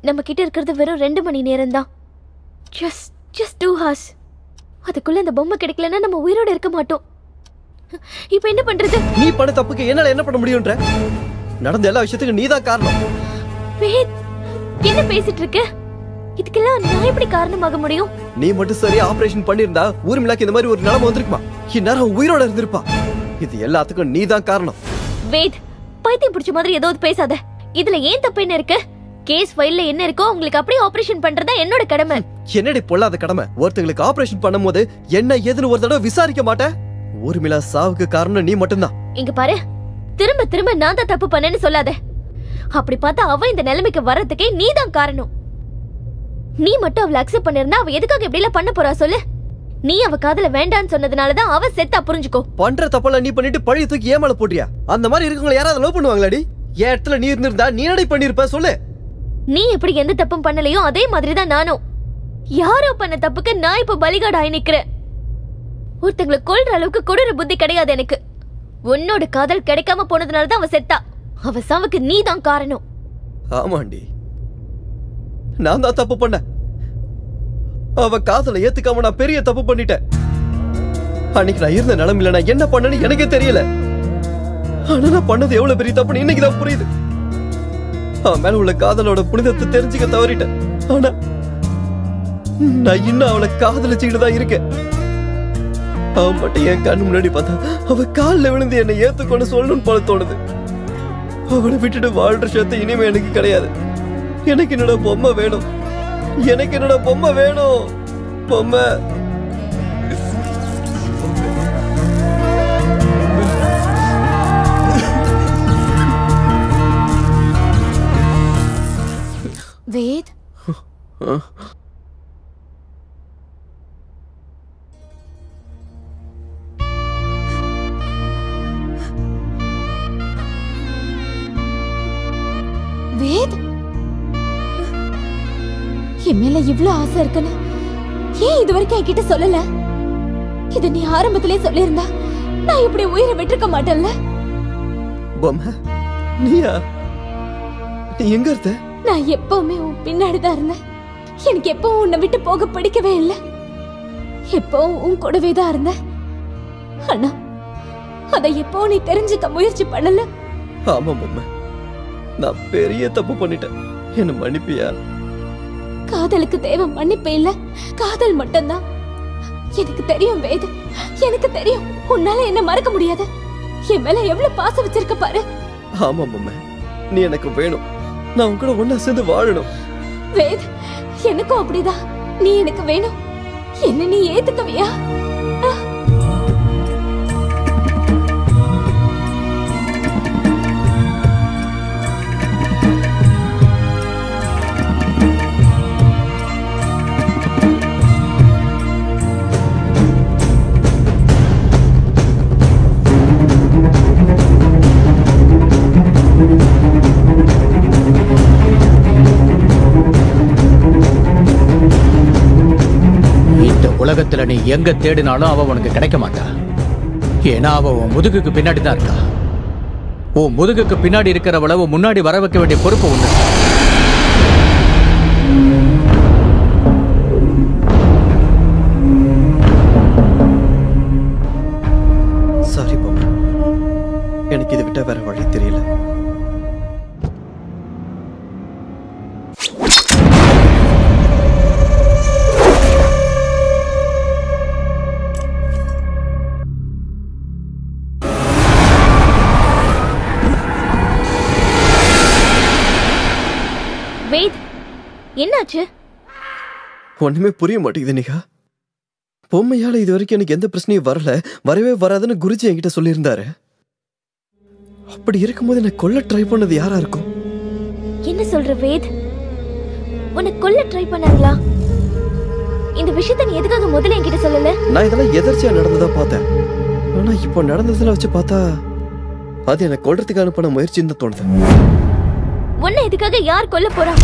நம்ம கிட்ட இருக்கிறது வெறும் 2 மணி நேரம் தான். just 2 hours. அதுக்குள்ள அந்த பொம்மை கிடைக்கலன்னா நம்ம உயிரோட இருக்க மாட்டோம். இப்போ என்ன பண்றது? நீ பண்ண தப்புக்கு என்னால என்ன பண்ண முடியும்ன்ற? நடந்த எல்லா விஷயத்துக்கு நீதான் காரணம். வேத், என்ன பேசிட்டு இருக்க? இதுக்கெல்லாம் நான் எப்படி காரணமாக முடியும்? நீ மட்டும் சரியா ஆபரேஷன் பண்ணிருந்தா ஊர்மிளாக்கு இந்த மாதிரி ஒரு நிலைமை வந்திருக்குமா? இந்நேரம் உயிரோட இருந்திருப்பா. இது எல்லாத்துக்கும் நீதான் காரணம். வேத், பைத்தியம் பிடிச்ச மாதிரி ஏதாவது பேசாத. இதுல ஏன் தப்பு என்ன இருக்கு? கேஸ் ஃபைல்ல என்ன இருக்கோ உங்களுக்கு அப்படியே ஆபரேஷன் பண்றதா என்னோட கடமை. என்னடி பொல்லாத கடமை? ஒருத்தங்களுக்கு ஆபரேஷன் பண்ணும்போது என்ன ஏதுன்னு ஒரு தடவை விசாரிக்க மாட்டேன்? ஊர்மிளா சாவுக்கு காரணம் நீ மட்டும்தான். இங்க பாரு, திரும்ப திரும்ப நான் தான் தப்பு பண்ணேன்னு சொல்லாத. அப்படி பார்த்தா அவ இந்த நிலைமைக்கு வர்றதுக்கே நீ தான் காரணம். நீ மட்டும் அவளை அக்செப்ட் பண்ணிருந்தா அவ எதுக்காக இப்படி எல்லாம் பண்ண போறா சொல்லு? நீ அவ காதல வேண்டான்னு சொன்னதுனாலதான் அவ செத்தா, புரிஞ்சுக்கோ. பண்ற தப்பெல்லாம் நீ பண்ணிட்டு பழைய தூக்கி ஏமால போடுறியா? அந்த மாதிரி இருக்கவங்க யாராவது லவ் பண்ணுவாங்களாடி? என் இடத்துல நீ இருந்திருந்தா நீ என்னடி பண்ணிருப்ப சொல்லு? நீ எப்படி எந்த தப்பும் பண்ணலையோ அதே மாதிரிதான் நானும். யாரோ பண்ண தப்புக்கு நான் இப்ப பலிகாடு ஆகி நிக்கிறேன். ஒருத்தங்களை கொல்ற அளவுக்கு கொடூர புத்தி கிடையாது எனக்கு. உன்னோட காதல் கிடைக்காம போனதுனாலதான் அவ செத்தா. அவ சாவுக்கு நீ தான் காரணம். ஆமாண்டி, நான் தான் தப்பு பண்ண. அவ காதல ஏத்துக்காம நான் பெரிய தப்பு பண்ணிட்டேன். அன்னைக்கு நான் இருந்த நிலைமையில நான் என்ன பண்ணேன்னு எனக்கே தெரியல. ஆனா நான் பண்ணது எவ்வளவு பெரிய தப்புன்னு இன்னைக்குதான் புரியுது. அவன் மேல உள்ள காதலோட புனிதத்தை தெரிஞ்சுக்க தவறிட்டேன். ஆனா நான் இன்னும் அவளை காதலிச்சுக்கிட்டு தான் இருக்கேன். அவன் மட்டும் என் கண்ணு முன்னாடி பார்த்தா அவ காலில் விழுந்து என்னை ஏத்துக்கொண்டு சொல்லணும்னு போல தோணுது. அவனை விட்டுட்டு வாழ்ற சத்து இனிமே எனக்கு கிடையாது. எனக்கு என்னோட பொம்மை வேணும். எனக்கு என்னோட பொம்மை வேணும். பொம்மை. வேத், வேத், என் மேல இவ்ளோ ஆசை இருக்குன்னு ஏன் இது வரைக்கும் என்கிட்ட சொல்லல? இது நீ ஆரம்பத்திலே சொல்லியிருந்தா நான் இப்படி உயிரை விட்டுருக்க மாட்டேன்ல. பொம்மை, நீயா? நீ எங்க இருந்த? நான் எப்பவுமே உன் பின்னாடிதான் இருந்தேன். எனக்கு எப்பவும் உன்னை விட்டு போக பிடிக்கவே இல்லை. எப்பவும் உன் கூடவே தான் இருந்தேன். ஆனா அதை எப்போ நீ தெரிஞ்சுக்க முயற்சி பண்ணல. ஆமா பொம்மை, நான் பெரிய தப்பு பண்ணிட்டேன். என்ன மன்னிப்பியா? காதலுக்கு தேவை மன்னிப்பு இல்ல, காதல் மட்டும்தான். எனக்கு தெரியும் வேது, எனக்கு தெரியும் உன்னால என்ன மறக்க முடியாது. என் மேல எவ்வளவு பாசம் வச்சிருக்க பாரு. ஆமா பொம்மை, நீ எனக்கு வேணும். நான் உன் கூட ஒன்னா சேர்ந்து வாழணும். வேத், எனக்கும் அப்படிதான். நீ எனக்கு வேணும். என்ன நீ ஏத்துக்கவியா? உலகத்துல நீ எங்க தேடினாலும் அவ உனக்கு கிடைக்க மாட்டா. ஏன்னா அவ உன் முதுகுக்கு பின்னாடி தான் இருக்கா. உன் முதுகுக்கு பின்னாடி இருக்கிறவள முன்னாடி வர வைக்க வேண்டிய பொறுப்பு உண்டு. சாரி பொம்மை, எனக்கு இதை விட்ட வேற வழி தெரியல. வேத், என்னாச்சு? ஒண்ணுமே புரிய மாட்டேங்குது நிகா. பொம்மையால இது வரைக்கும் எனக்கு எந்த பிரச்சனையும் வரல, வரவே வராதுன்னு குருஜி என்கிட்ட சொல்லியிருந்தாரு. அப்படி இருக்கும்போது என்ன கொல்ல ட்ரை பண்ணது யாரா இருக்கும்? என்ன சொல்ற வேத்? உன்னை கொல்ல ட்ரை பண்ணாங்களா? இந்த விஷயத்தை நீ எதுக்காக முதல்ல என்கிட்ட சொல்லல? நான் இதெல்லாம் எதர்ச்சியா நடந்ததா பார்த்தேன். ஆனா இப்போ நடந்ததுல வச்சு பார்த்தா அது என்ன கொல்றதுக்கு அனுப்பின முயற்சின்னு தான் தோணுது. உன்னை எதுக்காக யார் கொல்ல போறா?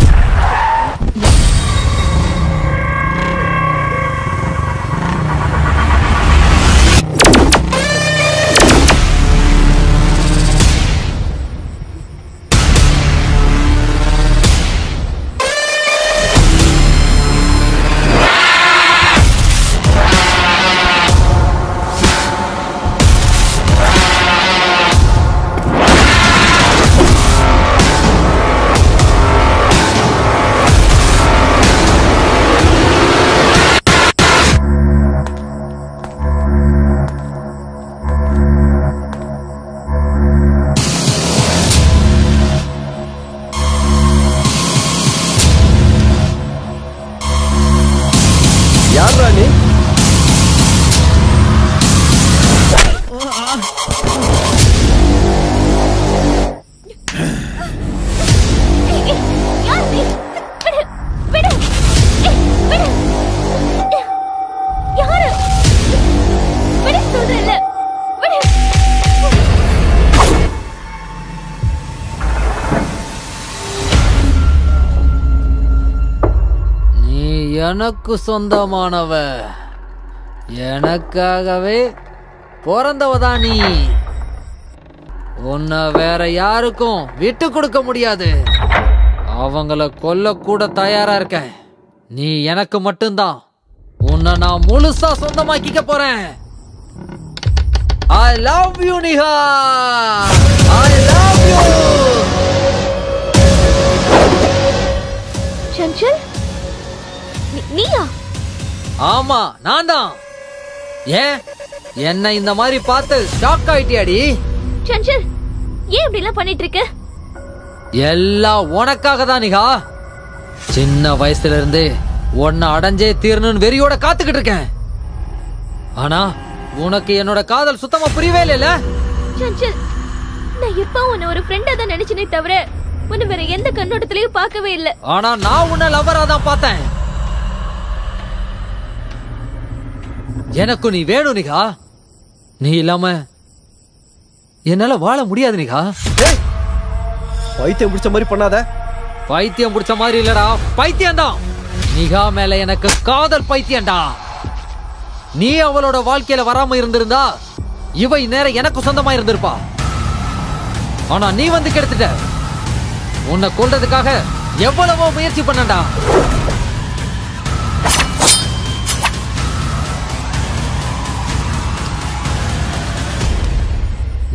எனக்கு சொந்தமானவ, எனக்காகவே பிறந்தவதான் நீ. உன்னை வேற யாருக்கும் விட்டு கொடுக்க முடியாது. அவங்கள கொல்ல கூட தயாரா இருக்க. நீ எனக்கு மட்டும்தான். உன்னை நான் முழுசா சொந்தமாக்கிக்க போறேன். I love you Niha. I love you. Chanchal நீயா? ஆமா நான் தான். ஏன் என்ன இந்த மாதிரி பார்த்து ஷாக் ஆயிட்டியாடி? சஞ்சல் ஏன் இப்படி எல்லாம் பண்ணிட்டு இருக்க? எல்லாம் உனக்காக தான் நிகா. சின்ன வயசுல இருந்து உன்னை அடைஞ்சே தீரணும்னு வெறியோட காத்துக்கிட்டு இருக்கேன். ஆனா உனக்கு என்னோட காதல் சுத்தமா புரியவே இல்ல. சஞ்சல் நான் எப்ப உன்னை ஒரு ஃப்ரெண்டா தான் நினைச்சனே தவிர உன்னை வேற எந்த கண்ணோட்டத்திலயும் பார்க்கவே இல்ல. ஆனா நான் உன்னை லவ்வரா தான் பார்த்தேன். எனக்கு நீ வேணும் நிகா. நீ இல்லாம என்னால வாழ முடியாது நிகா. பைத்தியம் பிடிச்ச மாதிரி பண்ணாத. பைத்தியம் பிடிச்ச மாதிரி இல்லடா, பைத்தியம் தான். நிகா மேல எனக்கு காதல் பைத்தியம்டா. நீ அவளோட வாழ்க்கையில வராம இருந்திருந்தா இவ நேரம் எனக்கு சொந்தமா இருந்திருப்பா. ஆனா நீ வந்து கெடுத்துட்ட. உன்னை கொல்றதுக்காக எவ்வளவோ முயற்சி பண்ணடா.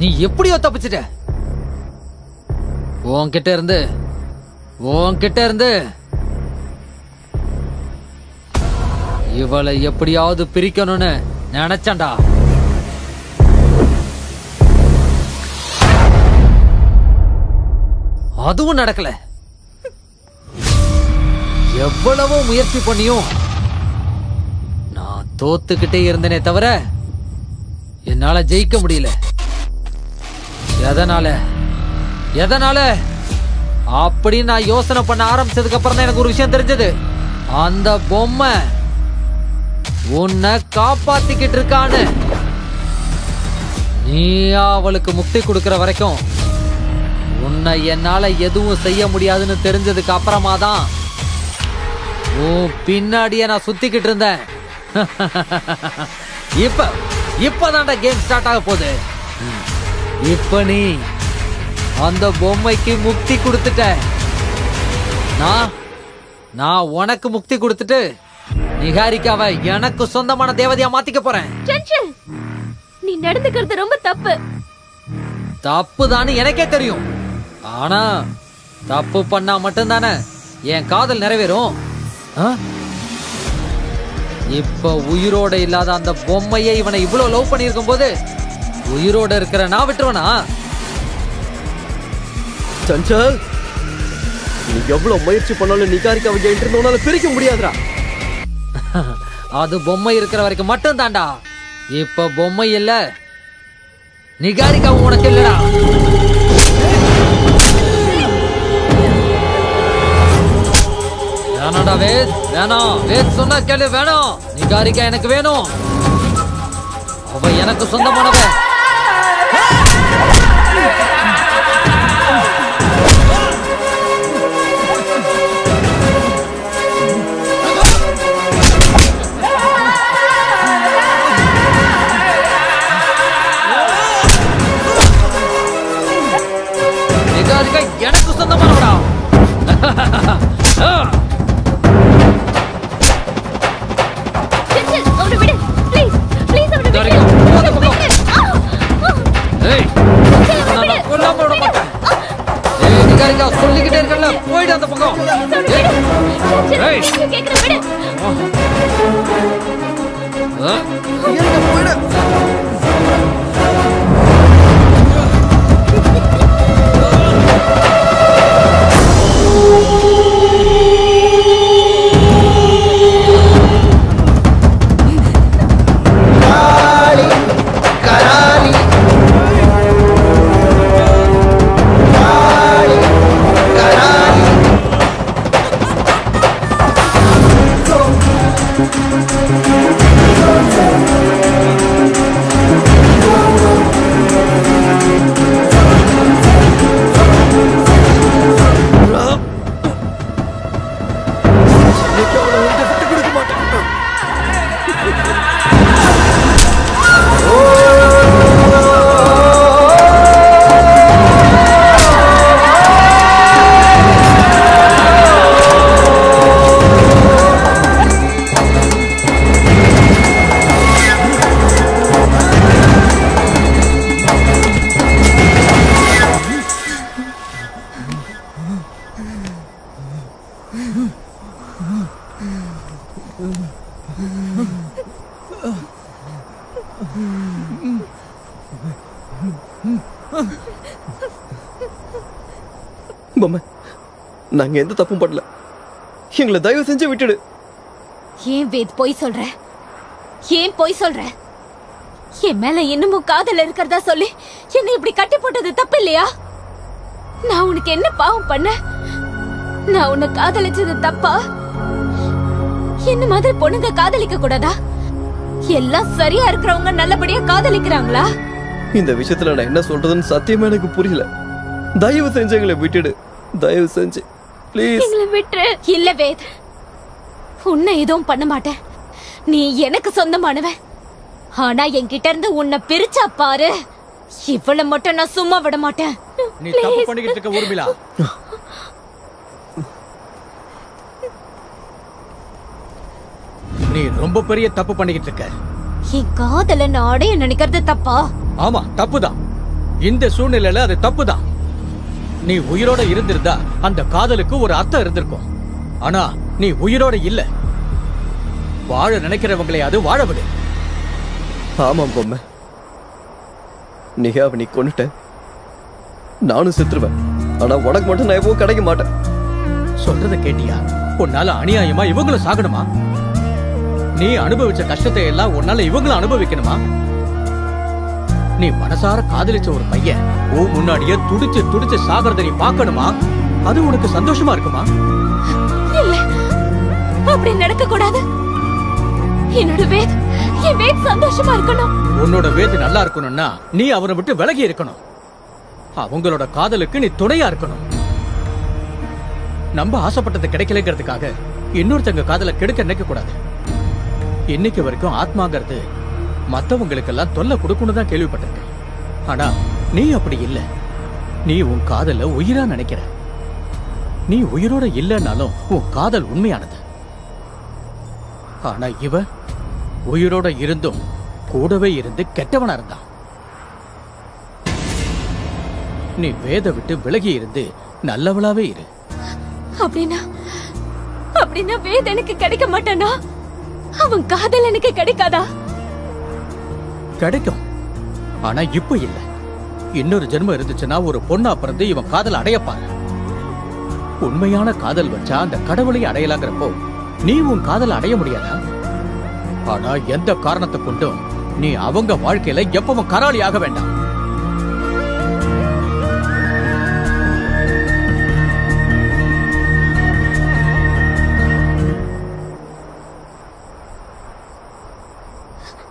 நீ எப்படியோ தப்பிச்சிட்ட. உன்கிட்ட இருந்து இவளை எப்படியாவது பிரிக்கணும்னு நினைச்சண்டா. அதுவும் நடக்கல. எவ்வளவோ முயற்சி பண்ணியும் நான் தோத்துக்கிட்டே இருந்தேனே தவிர என்னால ஜெயிக்க முடியல. எதனால அப்படின்னு நான் யோசனை பண்ண ஆரம்பிச்சதுக்கு அப்புறம் தான் எனக்கு ஒரு விஷயம் தெரிஞ்சது. அந்த பொம்மை உன்னை காப்பாத்திக்கிட்டு இருக்கான்னு. நீ அவளுக்கு முக்தி கொடுக்கிற வரைக்கும் உன்னை என்னால எதுவும் செய்ய முடியாதுன்னு தெரிஞ்சதுக்கு அப்புறமா தான் உன் பின்னாடியே நான் சுத்திக்கிட்டு இருந்தேன். இப்பதான்டா கேம் ஸ்டார்ட் ஆக போகுது. இப்ப நீ அந்த பொம்மைக்கு முக்தி கொடுத்துட்ட. நான் உனக்கு முக்தி கொடுத்துட்டு நிகாரிக்காவை எனக்கு சொந்தமான தேவதையா மாத்திக்க போறேன். சஞ்சல் நீ நடந்துக்கிறது ரொம்ப தப்பு. தப்புதான்னு எனக்கே தெரியும். ஆனா தப்பு பண்ணா மட்டும்தானே என் காதல் நிறைவேறும். இப்ப உயிரோட இல்லாத அந்த பொம்மையை இவனை இவ்வளவு லவ் பண்ணிருக்கும் போது உயிரோட இருக்கிற நான் விட்டுருவனா? சஞ்சல் நீ எவ்வளவு முயற்சி பண்ணாலும் நிகாரிக்காவை என்கிட்ட இருந்து உன்னால பிரிக்க முடியாதுடா. அது பொம்மை இருக்கிற வரைக்கும் மட்டும் தாண்டா. இப்ப பொம்மை இல்ல, நிகாரிக்காவும் உனக்கு இல்லடா. வேணாடா வேத், வேணாம். வேத் சொன்னா கேளு, வேணாம். நிகாரிக்கா எனக்கு வேணும். அவ எனக்கு சொந்தமானவ. நிகாரிக்கா எனக்கு சொந்தமானவடா. சொல்லிக்கிட்டே இருக்கல, போயிடு அந்த பக்கம். பொம்மை, நாங்க எந்த தப்பும் பண்ணல. எங்களை தயவு செஞ்சு விட்டுடு. ஏன் வேத் பொய் சொல்ற? ஏன் பொய் சொல்ற? என் மேல இன்னமும் காதல் இருக்கிறதா சொல்லி என்ன இப்படி கட்டி போட்டது தப்பு இல்லையா? நான் உனக்கு என்ன பாவம் பண்ண? நான் உன்னை காதலிச்சது தப்பா? என்ன மாதிரி பொண்ணுங்க காதலிக்க கூடாதா? எல்லாம் சரியா இருக்கிறவங்க நல்லபடியா காதலிக்கிறாங்களா? இந்த விஷயத்துல நான் என்ன சொல்றதுன்னு சத்தியமா எனக்கு புரியல. தயவு செஞ்சு எங்களை விட்டுடு. தயவு செஞ்சு ப்ளீஸ். எங்களை விட்டுரு. இல்ல வேத், உன்னை எதுவும் பண்ண மாட்டேன். நீ எனக்கு சொந்தமானவன். ஆனா என்கிட்ட இருந்து உன்னை பிரிச்சா பாரு, இவ்வளவு மட்டும் நான் சும்மா விட மாட்டேன். நீ தப்பு பண்ணிக்கிட்டு இருக்க ஊர்மிளா. நீ ரொம்ப பெரிய தப்பு பண்ணிக்கிட்டு இருக்க. என் காதல நான் அடைய நினைக்கிறது தப்பா? ஆமா, தப்புதான். இந்த சூழ்நிலையில அது தப்புதான். நீ உயிரோட இருந்திருந்தா அந்த காதலுக்கு ஒரு அர்த்தம் இருந்திருக்கும். ஆனா நீ உயிரோட இல்ல. வாழ நினைக்கிறவங்களை அது வாழ விடு. ஆமாம் பொம்மை, நிகாவை நீ கொன்னுட்ட. நானும் செத்துருவேன். ஆனா உனக்கு மட்டும் நான் எப்பவும் கிடைக்க மாட்டேன். சொல்றத கேட்டியா? உன்னால அநியாயமா இவங்களும் சாகணுமா? நீ அனுபவிச்ச கஷ்டத்தை எல்லாம் உன்னால இவங்களும் அனுபவிக்கணுமா? நீ மனசார காதலிச்ச ஒரு பையன் முன்னாடியே துடிச்சு துடிச்சு சாகிறத நீ பார்க்கணுமா? அது உனக்கு சந்தோஷமா இருக்குமா? இல்ல, அப்படி நடக்க கூடாது. என்னோட வேத், என் வேத் சந்தோஷமா இருக்கணும். உன்னோட வேத் நல்லா இருக்கணும்னா நீ அவனை விட்டு விலகி இருக்கணும். அவங்களோட காதலுக்கு நீ துணையா இருக்கணும். நம்ம ஆசைப்பட்டது கிடைக்கலங்கிறதுக்காக இன்னொருத்தங்க காதலை கெடுக்க நினைக்க கூடாது. இன்னைக்கு வரைக்கும் ஆத்மாங்கிறது மத்தவங்களுக்கெல்லாம் தொல்லை கொடுக்கணும் தான் கேள்விப்பட்டிருக்கேன். ஆனா நீ அப்படி இல்ல. நீ உன் காதல உயிரா நினைக்கிற. நீ உயிரோட இல்லைன்னாலும் உன் காதல் உண்மையானது. ஆனா இவ உயிரோட இருந்தும் கூடவே இருந்து கெட்டவனா இருந்தான். நீ வேத விட்டு விலகி இருந்து நல்லவளாவே இரு. அப்படின்னா வேத எனக்கு கிடைக்க மாட்டானா? அவன் காதல் எனக்கு கிடைக்காதா? கிடைக்கும். ஆனா இப்ப இல்ல. இன்னொரு ஜென்மம் இருந்துச்சுன்னா ஒரு பொண்ணா பிறந்து இவன் காதல் அடையப்பாரு. உண்மையான காதல் வச்சா அந்த கடவுளை அடையலாங்கிறப்போ நீ உன் காதல் அடைய முடியாதா? ஆனா எந்த காரணத்தை கொண்டும் நீ அவங்க வாழ்க்கையில எப்பவும் கராளி ஆக வேண்டாம்.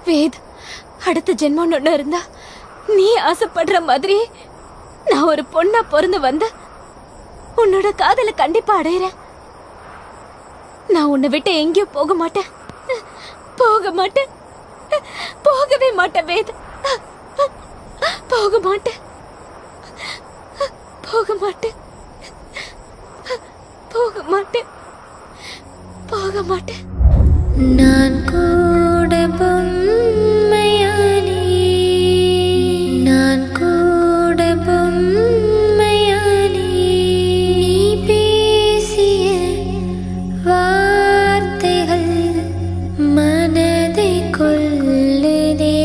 வேத், அடுத்த ஜென்மம் ஒண்ணு இருந்தா நீ ஆசைப்படுற மாதிரி நான் ஒரு பொண்ணா பிறந்து வந்து உன்னோட காதலை கண்டிப்பா அடையிறேன். நான் உன்னை விட்டு எங்கேயும் போக மாட்டேன். போகவே மாட்டேன் வேத். போக மாட்டேன். நான் கூட பொம்மையானே, நான் கூட பொம்மையானே. நீ பேசிய வார்த்தைகள் மனதை கொல்லுதே.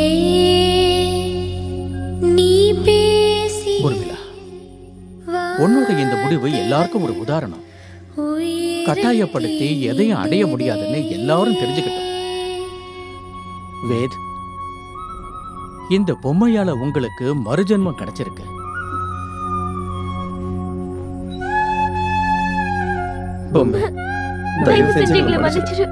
நீ பேசிய உன்னோட இந்த முடிவு எல்லாருக்கும் ஒரு உதாரணம். கட்டாயப்படுத்தி எதையும் அடைய முடியாதுன்னு எல்லாரும் தெரிஞ்சுக்கிட்டோம். வேத், இந்த பொம்மையால உங்களுக்கு மறுஜென்மம் கிடைச்சிருக்கு. பொம்மை, தயவு செஞ்சு எங்களை மன்னிச்சிரு.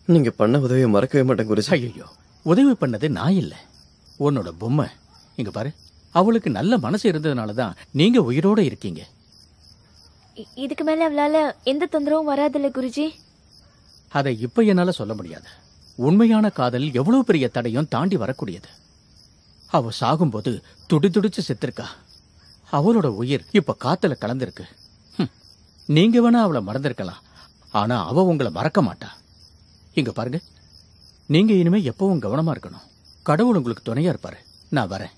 நீங்க பண்ண உதவியை மறக்கவே மாட்டேன் குருஜி. ஐயோ, உதவி பண்ணது நான் இல்ல, உன்னோட பொம்மை. இங்க பாரு, அவளுக்கு நல்ல மனசு இருந்ததுனாலதான் நீங்க உயிரோட இருக்கீங்க. இதுக்கு மேல அவளால எந்த தொந்தரவும் வராதில்ல குருஜி. அதை இப்ப என்னால சொல்ல முடியாது. உண்மையான காதல் எவ்வளவு பெரிய தடையும் தாண்டி வரக்கூடியது. அவ சாகும்போது துடி துடிச்சு செத்திருக்கா. அவளோட உயிர் இப்ப காத்துல கலந்திருக்கு. நீங்க வேணா அவளை மறந்திருக்கலாம், ஆனா அவ உங்களை மறக்க மாட்டா. இங்க பாருங்க, நீங்க இனிமே எப்பவும் கவனமா இருக்கணும். கடவுள் உங்களுக்கு துணையா இருப்பாரு. நான் வரேன்.